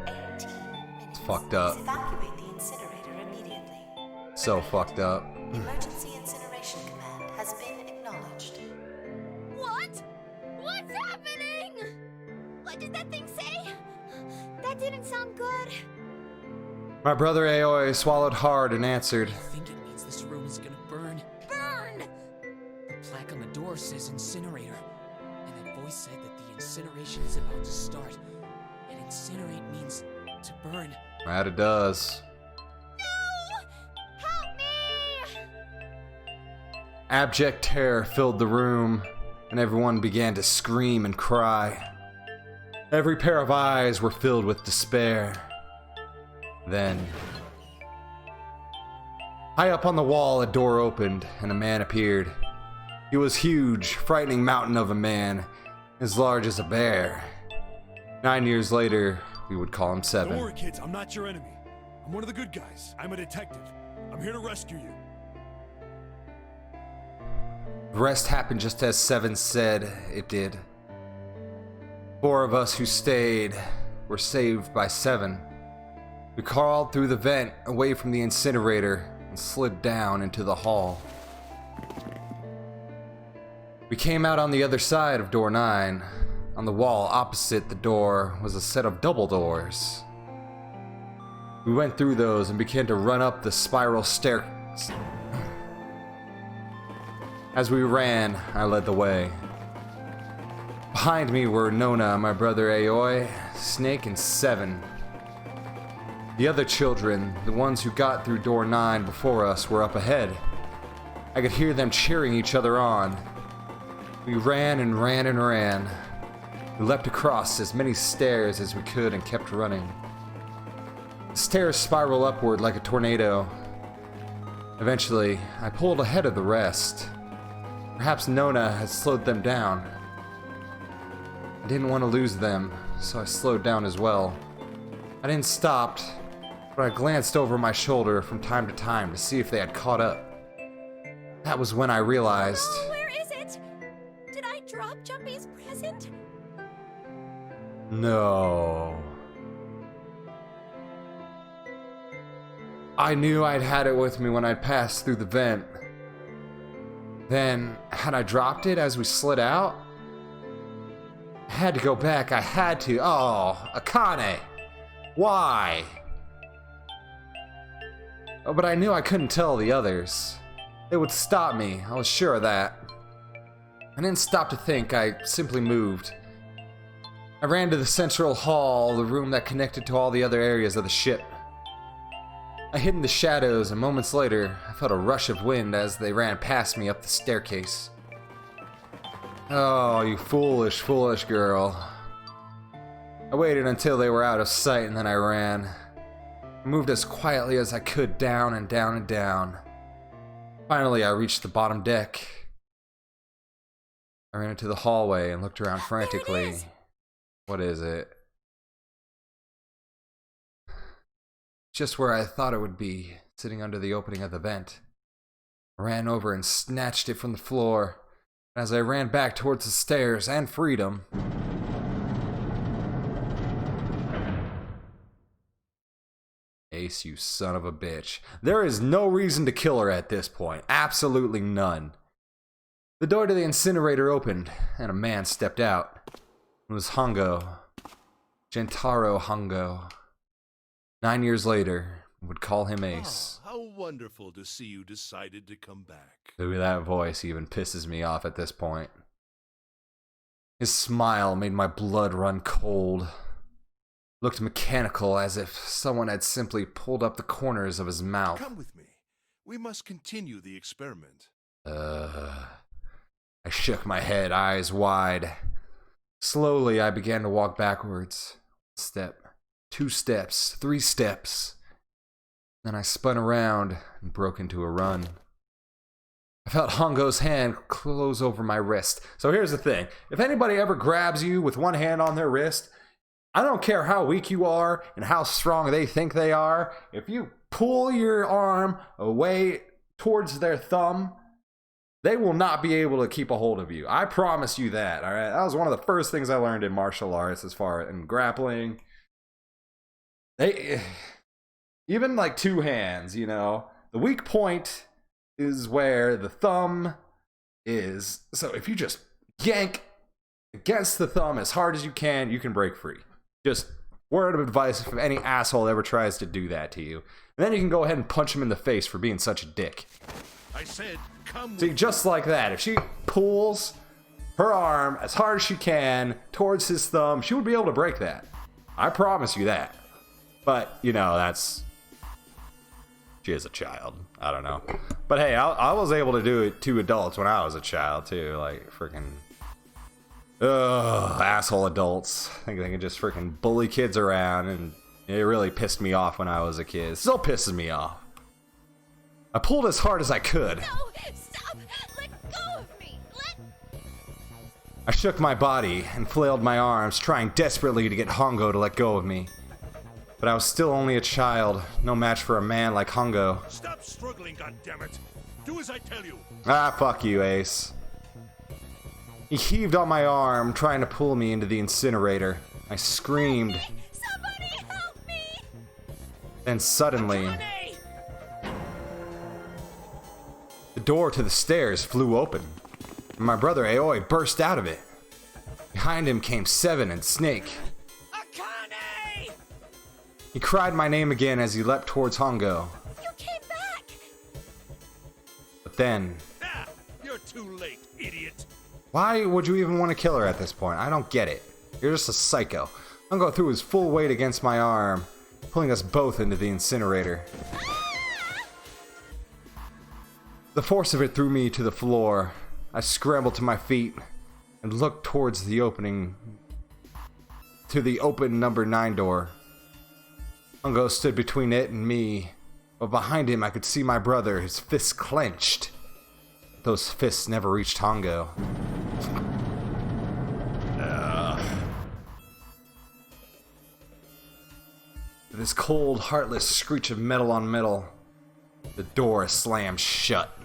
18 minutes. It's fucked up. Evacuate the incinerator immediately. So fucked up. Emergency incineration command has been acknowledged. What? What's happening? What did that thing say? That didn't sound good. My brother Aoi swallowed hard and answered. I think it means this room is gonna burn. Burn! The plaque on the door says incinerator, and that voice said that the incineration is about to start. And incinerate means to burn. That it does. No! Help me! Abject terror filled the room, and everyone began to scream and cry. Every pair of eyes were filled with despair. Then, high up on the wall, a door opened, and a man appeared. He was huge, frightening mountain of a man, as large as a bear. 9 years later, we would call him 7. Don't worry, kids. I'm not your enemy. I'm one of the good guys. I'm a detective. I'm here to rescue you. The rest happened just as 7 said it did. 4 of us who stayed were saved by 7. We crawled through the vent away from the incinerator and slid down into the hall. We came out on the other side of door 9. On the wall opposite the door was a set of double doors. We went through those and began to run up the spiral staircase. As we ran, I led the way. Behind me were Nona, my brother Aoi, Snake, and Seven. The other children, the ones who got through door 9 before us, were up ahead. I could hear them cheering each other on. We ran and ran and ran. We leapt across as many stairs as we could and kept running. The stairs spiral upward like a tornado. Eventually, I pulled ahead of the rest. Perhaps Nona had slowed them down. I didn't want to lose them, so I slowed down as well. I didn't stop, but I glanced over my shoulder from time to time to see if they had caught up. That was when I realized... Oh, where is it? Did I drop Jumpy's present? No. I knew I'd had it with me when I passed through the vent. Then, had I dropped it as we slid out? I had to go back, I had to. Oh, Akane! Why? Oh, but I knew I couldn't tell the others. They would stop me, I was sure of that. I didn't stop to think, I simply moved. I ran to the central hall, the room that connected to all the other areas of the ship. I hid in the shadows, and moments later, I felt a rush of wind as they ran past me up the staircase. Oh, you foolish, foolish girl. I waited until they were out of sight, and then I ran. I moved as quietly as I could down and down and down. Finally, I reached the bottom deck. I ran into the hallway and looked around frantically. There it is. What is it? Just where I thought it would be, sitting under the opening of the vent. I ran over and snatched it from the floor. As I ran back towards the stairs and freedom... Ace, you son of a bitch. There is no reason to kill her at this point. Absolutely none. The door to the incinerator opened, and a man stepped out. It was Hongo. Gentaro Hongo. 9 years later, would call him Ace. Ah, how wonderful to see you decided to come back. Ooh, that voice even pisses me off at this point. His smile made my blood run cold. Looked mechanical, as if someone had simply pulled up the corners of his mouth. Come with me. We must continue the experiment. I shook my head, eyes wide. Slowly, I began to walk backwards. Step. 2 steps, 3 steps. Then I spun around and broke into a run. I felt Hongo's hand close over my wrist. So here's the thing. If anybody ever grabs you with one hand on their wrist, I don't care how weak you are and how strong they think they are. If you pull your arm away towards their thumb, they will not be able to keep a hold of you. I promise you that, all right? That was one of the first things I learned in martial arts as far as in grappling. Even like 2 hands, you know, the weak point is where the thumb is. So if you just yank against the thumb as hard as you can break free. Just word of advice if any asshole ever tries to do that to you. And then you can go ahead and punch him in the face for being such a dick. I said, come See, with just like that, if she pulls her arm as hard as she can towards his thumb, she would be able to break that. I promise you that. But, you know, that's... She is a child. I don't know. But hey, I was able to do it to adults when I was a child, too. Like, freaking... Ugh, asshole adults. I think they can just freaking bully kids around, and it really pissed me off when I was a kid. It still pisses me off. I pulled as hard as I could. No! Stop! Let go of me! I shook my body and flailed my arms, trying desperately to get Hongo to let go of me. But I was still only a child, no match for a man like Hongo. Stop struggling, goddammit! Do as I tell you! Ah, fuck you, Ace. He heaved on my arm, trying to pull me into the incinerator. I screamed. Somebody help me! Then suddenly, the door to the stairs flew open, and my brother Aoi burst out of it. behind him came Seven and Snake. Akane! He cried my name again as he leapt towards Hongo. You came back! But then, Ah, you're too late, idiot. why would you even want to kill her at this point? I don't get it. You're just a psycho. Hongo threw his full weight against my arm, pulling us both into the incinerator. The force of it threw me to the floor. I scrambled to my feet and looked towards the opening to the open number 9 door. Hongo stood between it and me, but behind him I could see my brother, his fists clenched. Those fists never reached Hongo. With this cold, heartless screech of metal on metal, the door slammed shut.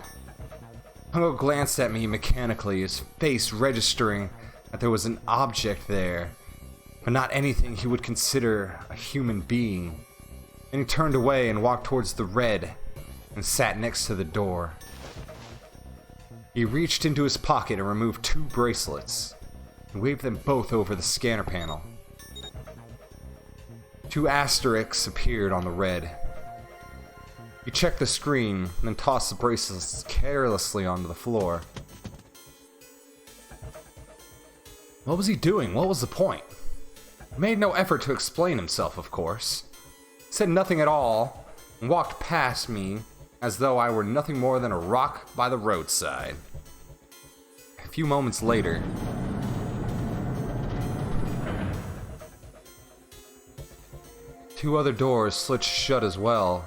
Hongo glanced at me mechanically, his face registering that there was an object there, but not anything he would consider a human being. Then he turned away and walked towards the red and sat next to the door. He reached into his pocket and removed 2 bracelets and waved them both over the scanner panel. 2 asterisks appeared on the red. He checked the screen, then tossed the bracelets carelessly onto the floor. What was he doing? What was the point? He made no effort to explain himself, of course. He said nothing at all, and walked past me as though I were nothing more than a rock by the roadside. A few moments later, two other doors slid shut as well.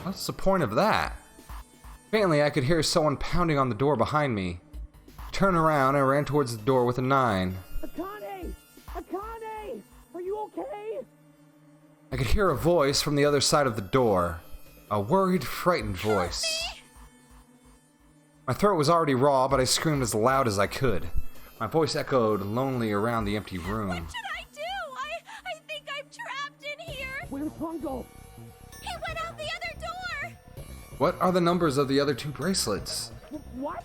What's the point of that? Faintly, I could hear someone pounding on the door behind me. I turned around and ran towards the door with a 9. Akane! Akane! Are you okay? I could hear a voice from the other side of the door. A worried, frightened voice. My throat was already raw, but I screamed as loud as I could. My voice echoed lonely around the empty room. What should I do? I think I'm trapped in here. Where's Hongo? He went out the other door. What are the numbers of the other 2 bracelets? What?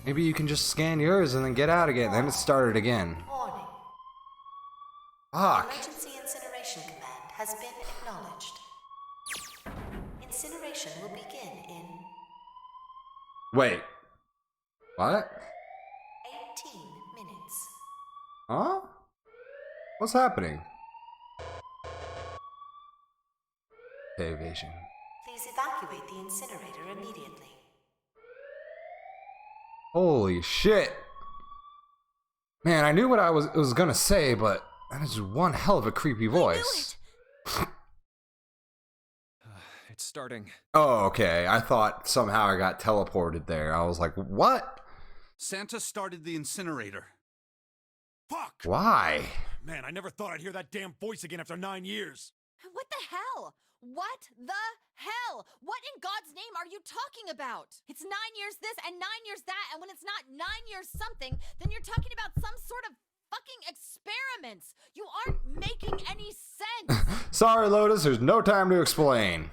Maybe you can just scan yours and then get out again. Then it started again. Warning. Fuck. Emergency incineration command has been acknowledged. Incineration will begin in Wait. What? 18 minutes. Huh? What's happening? Evasion. Please evacuate the incinerator immediately. Holy shit. Man, I knew what I was gonna say, but that is one hell of a creepy voice. It's starting. Oh, okay. I thought somehow I got teleported there. I was like, what? Santa started the incinerator. Fuck! Why? Man, I never thought I'd hear that damn voice again after 9 years. What the hell? What the hell? What in God's name are you talking about? It's 9 years this and 9 years that, and when it's not 9 years something, then you're talking about some sort of fucking experiments. You aren't making any sense. Sorry, Lotus, there's no time to explain.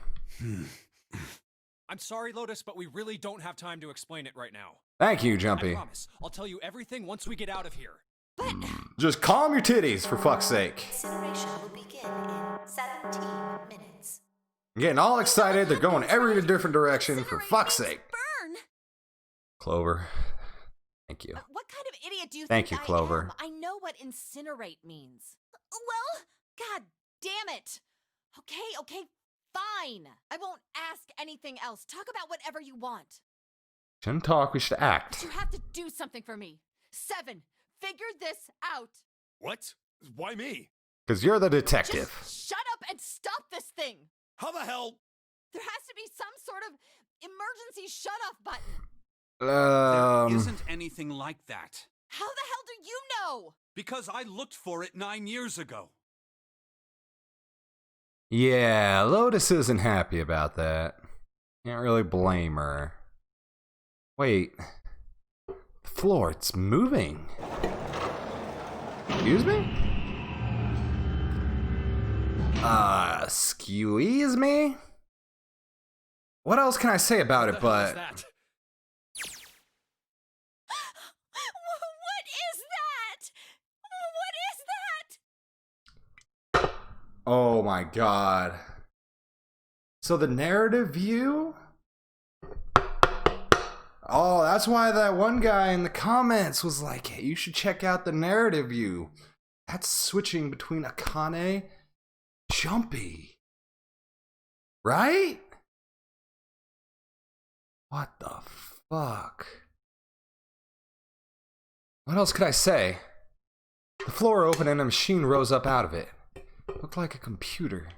I'm sorry, Lotus, but we really don't have time to explain it right now. Thank you, I Jumpy. promise. I'll tell you everything once we get out of here. But Just calm your titties, for fuck's sake. Incineration will begin in 17 minutes. I'm getting all excited. They're going every different direction, for fuck's sake. burn. Clover. Thank you. What kind of idiot do you Thank think you, Clover. I am? I know what incinerate means. Well, god damn it. Okay, fine. I won't ask anything else. Talk about whatever you want. Shouldn't talk, we should But act. you have to do something for me. 7, figure this out. What? Why me? Because you're the detective. Just shut up and stop this thing. How the hell? There has to be some sort of emergency shut-off button. There isn't anything like that. How the hell do you know? Because I looked for it 9 years ago. Yeah, Lotus isn't happy about that. Can't really blame her. Wait. The floor, it's moving. Excuse me? Excuse me? What else can I say about it, What the hell is but... that? Oh my god. So the narrative view? Oh, that's why that one guy in the comments was like, hey, you should check out the narrative view. That's switching between Akane, Jumpy. Right? What the fuck? What else could I say? The floor opened and a machine rose up out of it. Looked like a computer.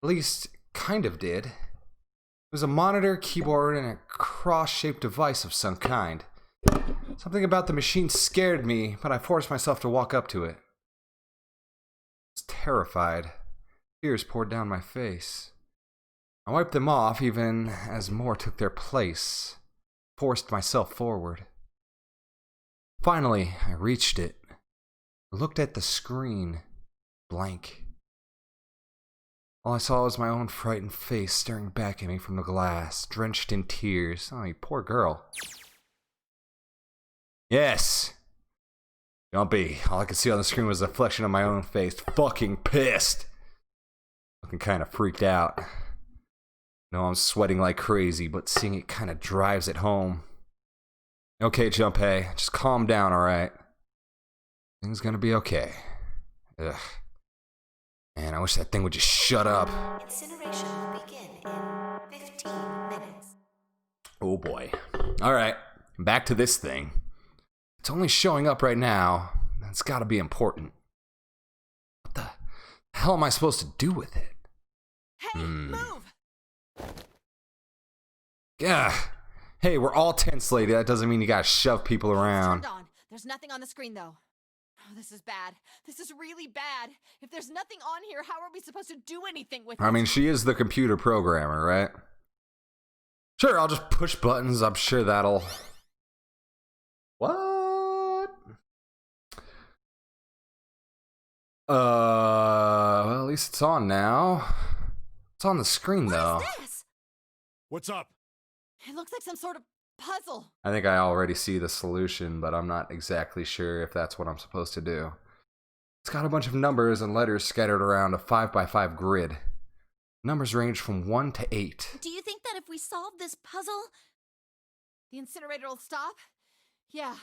At least, kind of did. It was a monitor, keyboard, and a cross-shaped device of some kind. Something about the machine scared me, but I forced myself to walk up to it. I was terrified. Tears poured down my face. I wiped them off even as more took their place. Forced myself forward. Finally, I reached it. I looked at the screen. Blank. All I saw was my own frightened face staring back at me from the glass, drenched in tears. Oh, you poor girl. Yes. Jumpy. All I could see on the screen was a reflection of my own face. Fucking pissed. Looking kind of freaked out. No, I'm sweating like crazy, but seeing it kind of drives it home. Okay, Junpei, just calm down, alright? Things gonna be okay. Ugh. Man, I wish that thing would just shut up. Incineration will begin in 15 minutes. Oh boy. Alright, back to this thing. It's only showing up right now. That's gotta be important. What the hell am I supposed to do with it? Hey, move! Yeah. Hey, we're all tense, lady. That doesn't mean you gotta shove people around. Turned on. There's nothing on the screen, though. Oh, this is bad. This is really bad. If there's nothing on here, how are we supposed to do anything with it? I mean, she is the computer programmer, right? Sure, I'll just push buttons. I'm sure that'll... What? Well, at least it's on now. It's on the screen, though. What is this? What's up? It looks like some sort of puzzle. I think I already see the solution, but I'm not exactly sure if that's what I'm supposed to do. It's got a bunch of numbers and letters scattered around a 5x5 grid. Numbers range from 1 to 8. Do you think that if we solve this puzzle, the incinerator will stop? Yeah.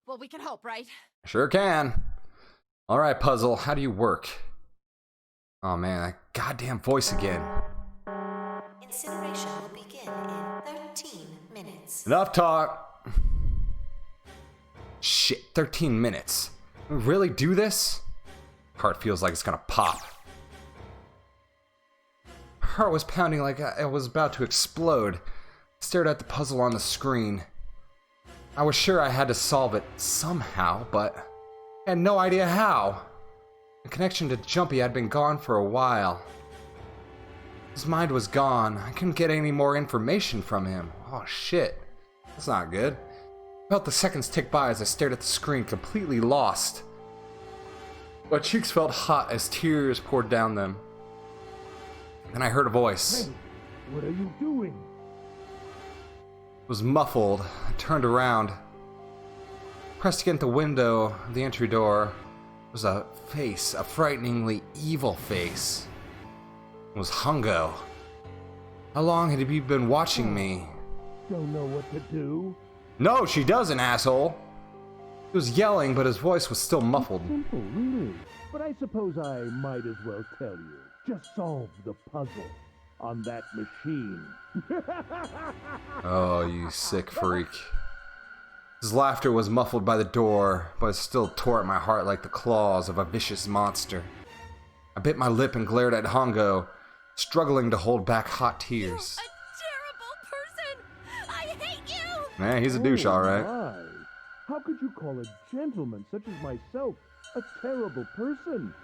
Well, we can hope, right? Sure can. Alright, puzzle, how do you work? Oh man, that goddamn voice again. Incineration will begin in 13 minutes. Enough talk. Shit, 13 minutes. We really do this? Heart feels like it's gonna pop. Heart was pounding like it was about to explode. I stared at the puzzle on the screen. I was sure I had to solve it somehow, but I had no idea how. The connection to Jumpy had been gone for a while. His mind was gone. I couldn't get any more information from him. Oh shit. That's not good. I felt the seconds tick by as I stared at the screen, completely lost. My cheeks felt hot as tears poured down them. Then I heard a voice. Hey, what are you doing? It was muffled. I turned around. Pressed against the window of the entry door was a face, a frighteningly evil face. It was Hungo. How long had he been watching me? Don't know what to do. No, she doesn't, asshole! He was yelling, but his voice was still muffled. Simple, really. But I suppose I might as well tell you. Just solve the puzzle on that machine. Oh, you sick freak. His laughter was muffled by the door, but it still tore at my heart like the claws of a vicious monster. I bit my lip and glared at Hongo, struggling to hold back hot tears. A terrible person! I hate you! Man, he's a douche, alright. My. How could you call a gentleman such as myself a terrible person?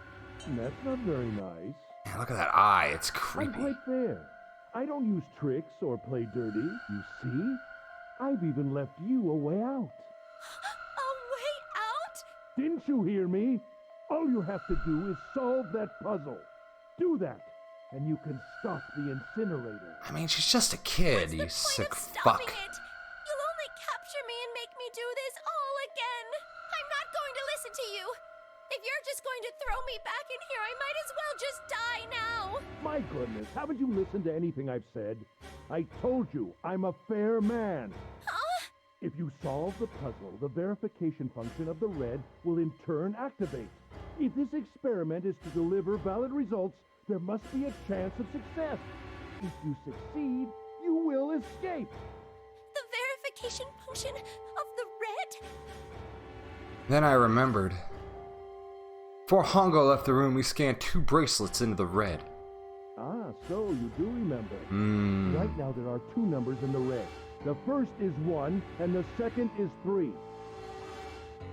That's not very nice. Man, look at that eye, it's I'm creepy. quite fair. I don't use tricks or play dirty, you see? I've even left you a way out. A way out? Didn't you hear me? All you have to do is solve that puzzle. Do that, and you can stop the incinerator. I mean, she's just a kid, you sick fuck. It? You'll only capture me and make me do this all again. I'm not going to listen to you. If you're just going to throw me back in here. I might as well just die now. My goodness, haven't you listened to anything I've said? I told you, I'm a fair man. Huh? If you solve the puzzle, the verification function of the red will in turn activate. If this experiment is to deliver valid results, there must be a chance of success. If you succeed, you will escape. The verification function of the red? Then I remembered. Before Hongo left the room, we scanned 2 bracelets into the red. Ah, so you do remember. Right now there are 2 numbers in the red. The first is 1, and the second is 3.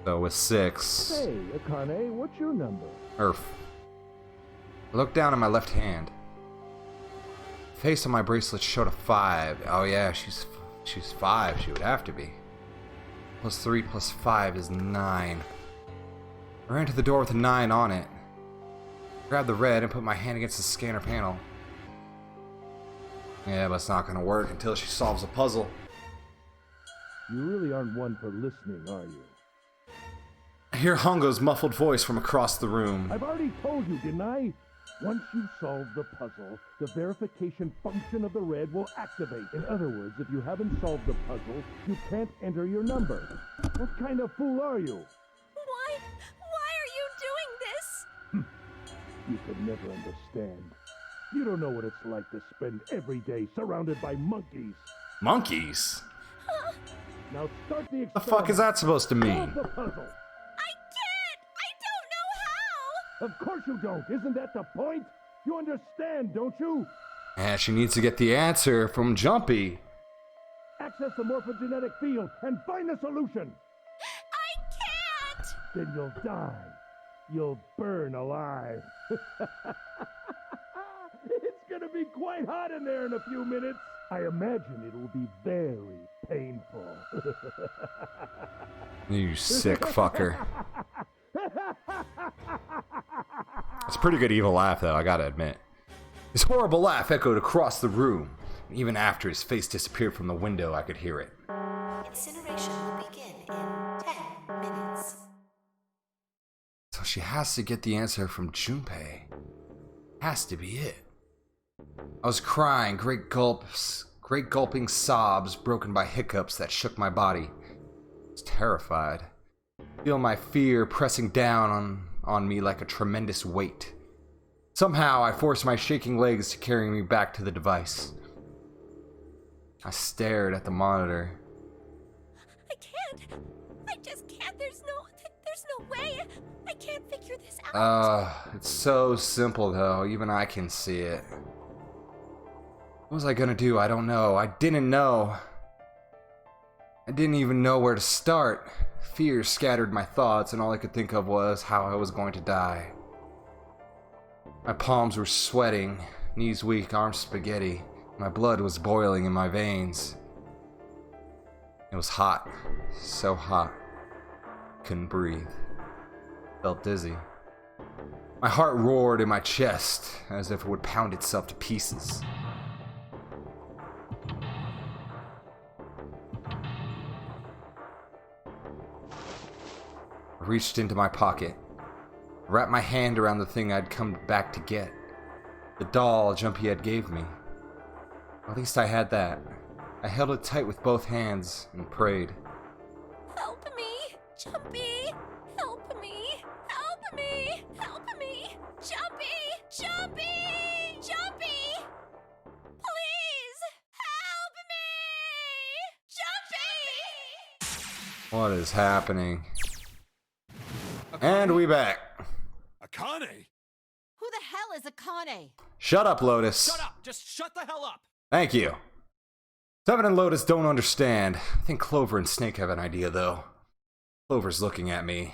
So with 6. Hey, Akane, what's your number? Earth. I looked down at my left hand. The face on my bracelet showed a 5. Oh yeah, she's 5. She would have to be. +3 + 5 is 9. I ran to the door with a 9 on it. Grabbed the red and put my hand against the scanner panel. Yeah, but it's not gonna work until she solves a puzzle. You really aren't one for listening, are you? I hear Hongo's muffled voice from across the room. I've already told you, didn't I? Once you solve the puzzle, the verification function of the red will activate. In other words, if you haven't solved the puzzle, you can't enter your number. What kind of fool are you? Why are you doing this? You could never understand. You don't know what it's like to spend every day surrounded by monkeys. Monkeys? Now start the experiment. The fuck is that supposed to mean? Solve the puzzle. I can't! I don't know how! Of course you don't. Isn't that the point? You understand, don't you? Yeah, she needs to get the answer from Jumpy. Access the morphogenetic field and find the solution. I can't! Then you'll die. You'll burn alive. It's gonna be quite hot in there in a few minutes. I imagine it will be very painful. You sick fucker. It's a pretty good evil laugh, though, I gotta admit. His horrible laugh echoed across the room. Even after his face disappeared from the window, I could hear it. Incineration will begin in 10 minutes. So she has to get the answer from Junpei. Has to be it. I was crying, great gulping sobs broken by hiccups that shook my body. I was terrified. I feel my fear pressing down on me like a tremendous weight. Somehow I forced my shaking legs to carry me back to the device. I stared at the monitor. I can't. I just can't. There's no way. I can't figure this out. It's so simple though. Even I can see it. What was I gonna do? I don't know. I didn't know. I didn't even know where to start. Fear scattered my thoughts, and all I could think of was how I was going to die. My palms were sweating, knees weak, arms spaghetti. My blood was boiling in my veins. It was hot. So hot. Couldn't breathe. Felt dizzy. My heart roared in my chest, as if it would pound itself to pieces. I reached into my pocket, wrapped my hand around the thing I'd come back to get. The doll Jumpy had gave me. At least I had that. I held it tight with both hands and prayed. Help me, Jumpy! Help me! Help me! Help me! Jumpy! Jumpy! Jumpy! Please! Help me! Jumpy! What is happening? And we back. Akane? Who the hell is Akane? Shut up, Lotus. Shut up! Just shut the hell up! Thank you. Seven and Lotus don't understand. I think Clover and Snake have an idea, though. Clover's looking at me.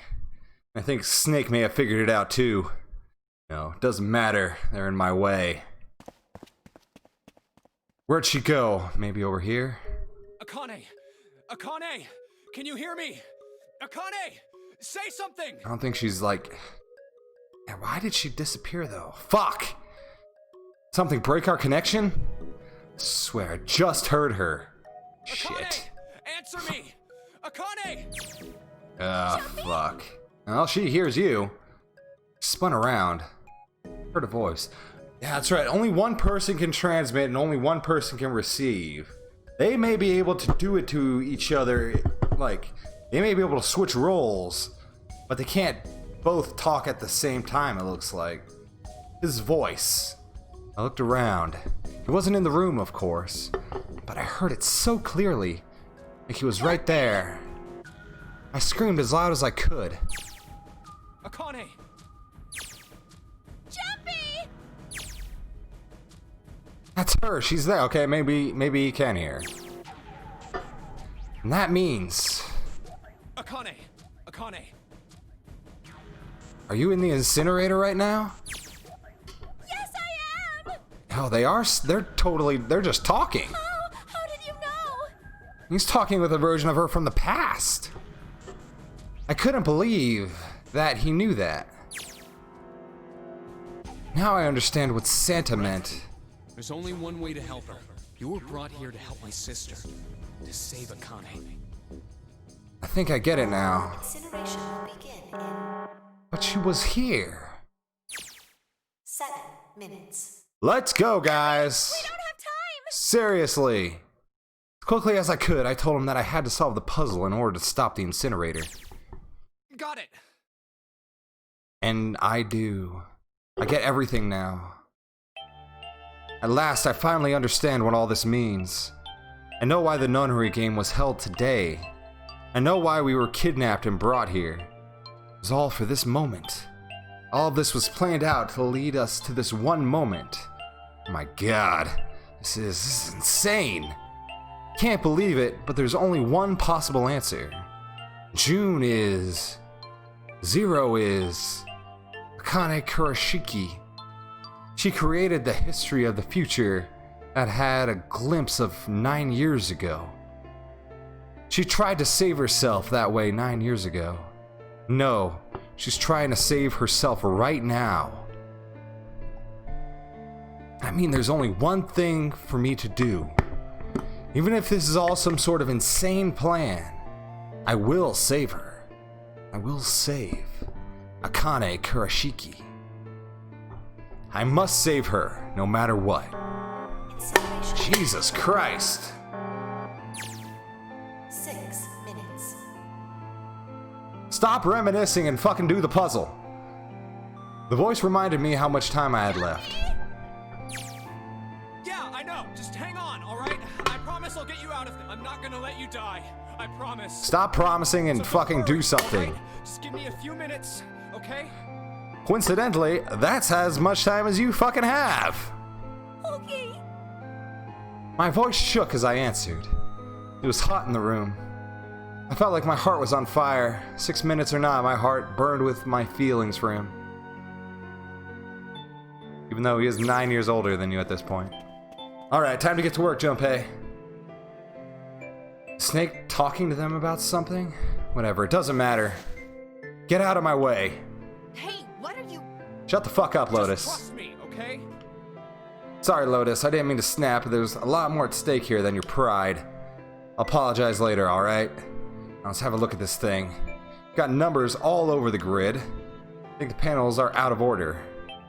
I think Snake may have figured it out, too. No, it doesn't matter. They're in my way. Where'd she go? Maybe over here? Akane! Akane! Can you hear me? Akane! Say something! I don't think she's like... Yeah, why did she disappear, though? Fuck! Something break our connection? I swear, I just heard her. Akane! Shit. Answer me! Akane! Ah, fuck. Well, she hears you. Spun around. Heard a voice. Yeah, that's right. Only one person can transmit and only one person can receive. They may be able to do it to each other, like, they may be able to switch roles, but they can't both talk at the same time, it looks like. His voice. I looked around. He wasn't in the room, of course, but I heard it so clearly, like he was right there. I screamed as loud as I could. Akane! Jumpy! That's her. She's there. Okay, maybe he can hear. And that means... Akane! Akane! Are you in the incinerator right now? Yes, I am! Oh, they are. They're just talking. How did you know? He's talking with a version of her from the past. I couldn't believe that he knew that. Now I understand what Santa meant. There's only one way to help her. You were brought here to help my sister. To save Akane. I think I get it now. Incineration will begin in But she was here. 7 minutes. Let's go, guys. We don't have time! Seriously. As quickly as I could, I told him that I had to solve the puzzle in order to stop the incinerator. Got it! And I do. I get everything now. At last, I finally understand what all this means. I know why the nunnery game was held today. I know why we were kidnapped and brought here. It was all for this moment. All of this was planned out to lead us to this one moment. Oh my god, this is insane. Can't believe it, but there's only one possible answer. June is... Zero is... Akane Kurashiki. She created the history of the future that had a glimpse of 9 years ago. She tried to save herself that way 9 years ago. No, she's trying to save herself right now. I mean, there's only one thing for me to do. Even if this is all some sort of insane plan, I will save her. I will save Akane Kurashiki. I must save her, no matter what. Jesus Christ. 6 minutes. Stop reminiscing and fucking do the puzzle. The voice reminded me how much time I had left. Yeah, I know. Just hang on, alright? I promise I'll get you out of this. I'm not gonna let you die. I promise. Stop promising and fucking do something. Right? Just give me a few minutes, okay? Coincidentally, that's as much time as you fucking have. Okay. My voice shook as I answered. It was hot in the room. I felt like my heart was on fire. 6 minutes or not, my heart burned with my feelings for him. Even though he is 9 years older than you at this point. Alright, time to get to work, Junpei. Snake talking to them about something? Whatever, it doesn't matter. Get out of my way. Hey, what are you... Shut the fuck up, Lotus. Just trust me, okay? Sorry, Lotus, I didn't mean to snap. There's a lot more at stake here than your pride. I'll apologize later, alright? Now let's have a look at this thing. Got numbers all over the grid. I think the panels are out of order.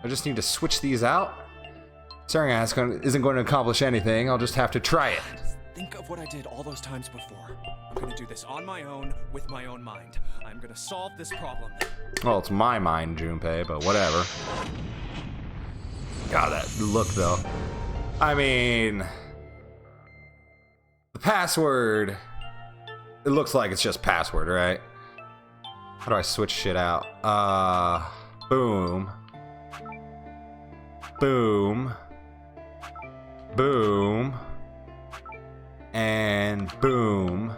I just need to switch these out. Staring at it isn't going to accomplish anything. I'll just have to try it. Just think of what I did all those times before. I'm gonna do this on my own, with my own mind. I'm gonna solve this problem. Well, it's my mind, Junpei, but whatever. God, that look, though. I mean... The password... It looks like it's just password, right? How do I switch shit out? Boom. Boom. Boom. And boom.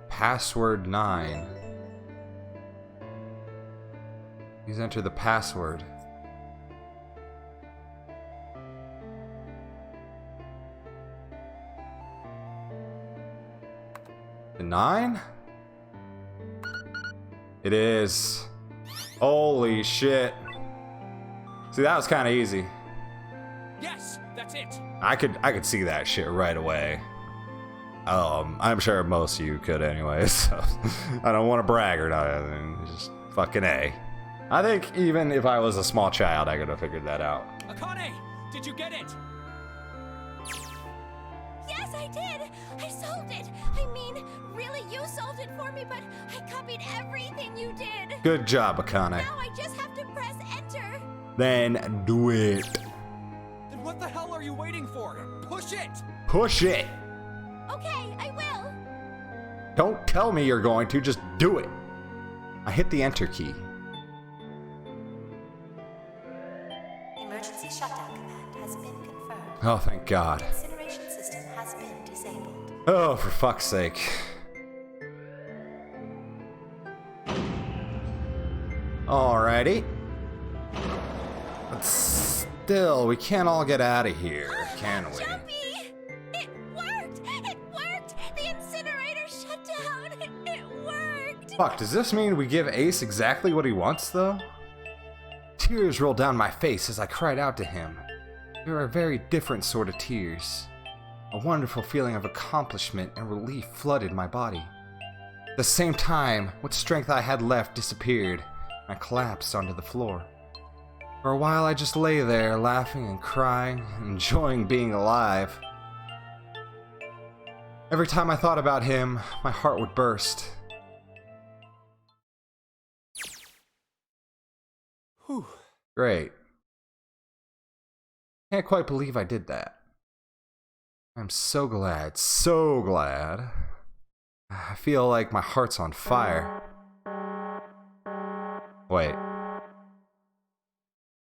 Password 9. Please enter the password. The 9? It is. Holy shit. See, that was kind of easy. Yes, that's it. I could see that shit right away. I'm sure most of you could anyway, so I don't want to brag or not. Just fucking A. I think even if I was a small child, I could have figured that out. Akane, did you get it? Yes, I did! I solved it! I mean, really, you solved it for me, but I copied everything you did! Good job, Akane. Now I just have to press enter! Then do it. Then what the hell are you waiting for? Push it! Push it! Okay, I will! Don't tell me you're going to, just do it. I hit the enter key. Emergency shutdown command has been confirmed. Oh, thank God. Incineration system has been disabled. Oh, for fuck's sake. Alrighty. But still, we can't all get out of here, can we? Jumpy! It worked! It worked! The incinerator shut down! It worked! Fuck, does this mean we give Ace exactly what he wants, though? Tears rolled down my face as I cried out to him. They were a very different sort of tears. A wonderful feeling of accomplishment and relief flooded my body. At the same time, what strength I had left disappeared, and I collapsed onto the floor. For a while I just lay there, laughing and crying, enjoying being alive. Every time I thought about him, my heart would burst. Whew. Great. Can't quite believe I did that. I'm so glad, so glad. I feel like my heart's on fire. Wait.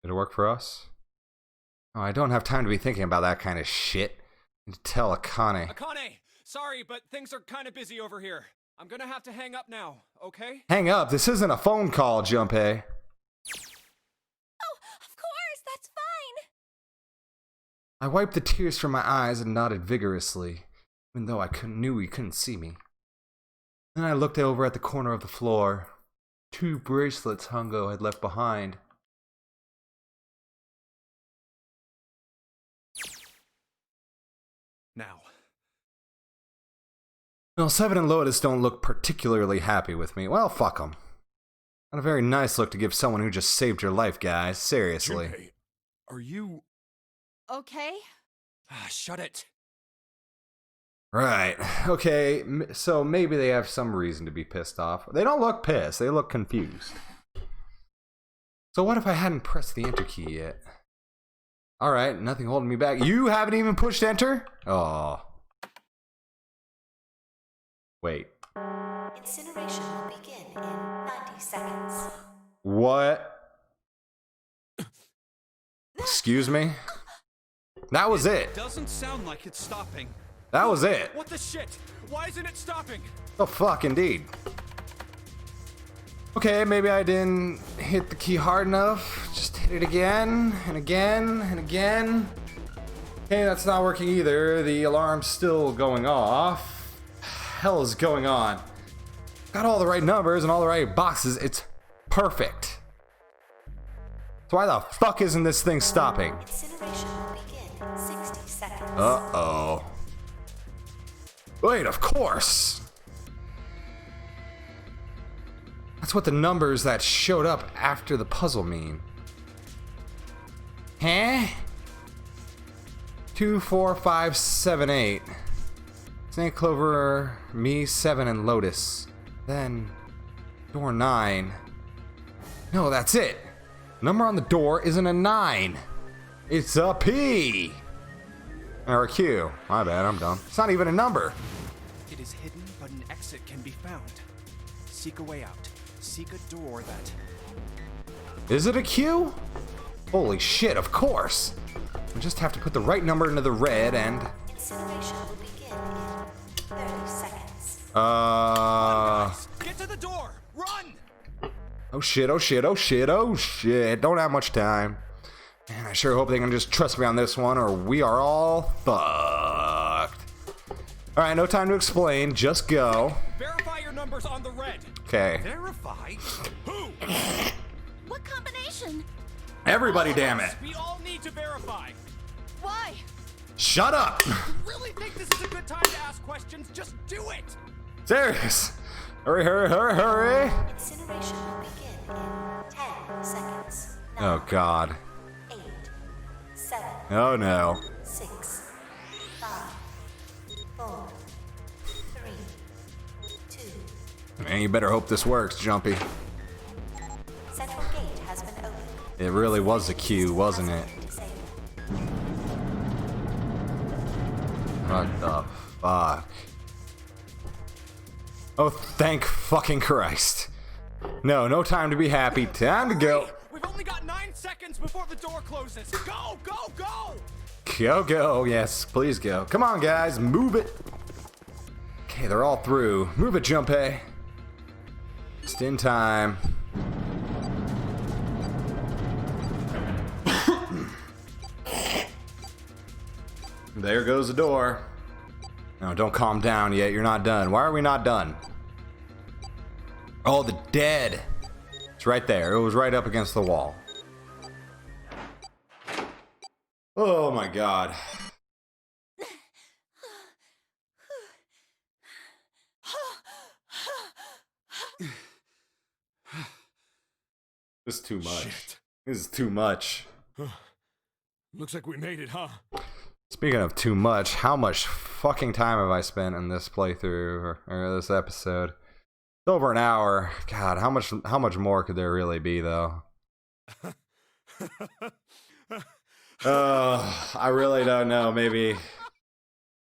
Did it work for us? Oh, I don't have time to be thinking about that kind of shit. I need to tell Akane. Akane, sorry, but things are kind of busy over here. I'm gonna have to hang up now, okay? Hang up, this isn't a phone call, Junpei. Oh, of course, that's fine! I wiped the tears from my eyes and nodded vigorously, even though I knew he couldn't see me. Then I looked over at the corner of the floor. 2 bracelets Hungo had left behind. Now. Well, Seven and Lotus don't look particularly happy with me. Well, fuck them. Not a very nice look to give someone who just saved your life, guys. Seriously. Junpei, are you... Okay? Ah, shut it. Right. Okay, so maybe they have some reason to be pissed off. They don't look pissed. They look confused. So what if I hadn't pressed the enter key yet? Alright, nothing holding me back. You haven't even pushed enter? Oh. Wait. Incineration will begin in 90 seconds. What? Excuse me? That was it. Doesn't sound like it's stopping. That was it. What the shit? Why isn't it stopping? The fuck, indeed. Okay, maybe I didn't hit the key hard enough. Just hit it again, and again, and again. Okay, that's not working either. The alarm's still going off. Hell is going on? Got all the right numbers and all the right boxes. It's perfect. So why the fuck isn't this thing stopping? Incineration will begin in 60 seconds. Uh-oh. Wait, of course! That's what the numbers that showed up after the puzzle mean. Huh? 2, 4, 5, 7, 8. Snake, Clover, me, 7, and Lotus. Then, door 9. No, that's it! Number on the door isn't a 9. It's a P! Or a Q. My bad, I'm dumb. It's not even a number. It is hidden, but an exit can be found. Seek a way out. Seek a door that... Is it a Q? Holy shit, of course. We just have to put the right number into the red and... Incineration will begin in 30 seconds. Get to the door! Run! Oh shit, oh shit, oh shit, oh shit. Don't have much time. Man, I sure hope they can just trust me on this one or we are all fucked. Alright, no time to explain, just go. Verify your numbers on the red. Okay. Verify? Who? What combination? Everybody, damn it. We all need to verify. Why? Shut up. You really think this is a good time to ask questions? Just do it! Serious. Hurry, hurry, hurry, hurry. Incineration will begin in 10 seconds. Oh God. 8, 7, Oh no. 6, 5, 4, 3, 2. Man, you better hope this works, Jumpy. Central gate has been opened. It really was a cue, wasn't it? What the fuck? Oh, thank fucking Christ. No, no time to be happy. Time to go. We've only got 9 seconds before the door closes. Go, go, go! Go, go. Yes, please go. Come on, guys. Move it. Okay, they're all through. Move it, Junpei. Just in time. There goes the door. No, don't calm down yet. You're not done. Why are we not done? Oh, the dead. It's right there. It was right up against the wall. Oh my God. This is too much. Shit. This is too much. Looks like we made it, huh? Speaking of too much, how much fucking time have I spent in this playthrough or this episode? It's over an hour. God, how much more could there really be though? I really don't know. Maybe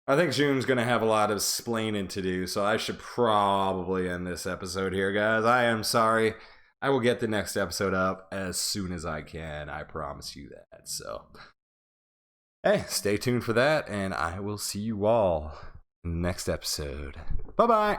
I think June's gonna have a lot of explaining to do, so I should probably end this episode here, guys. I am sorry. I will get the next episode up as soon as I can. I promise you that. So, hey, stay tuned for that, and I will see you all in the next episode. Bye-bye.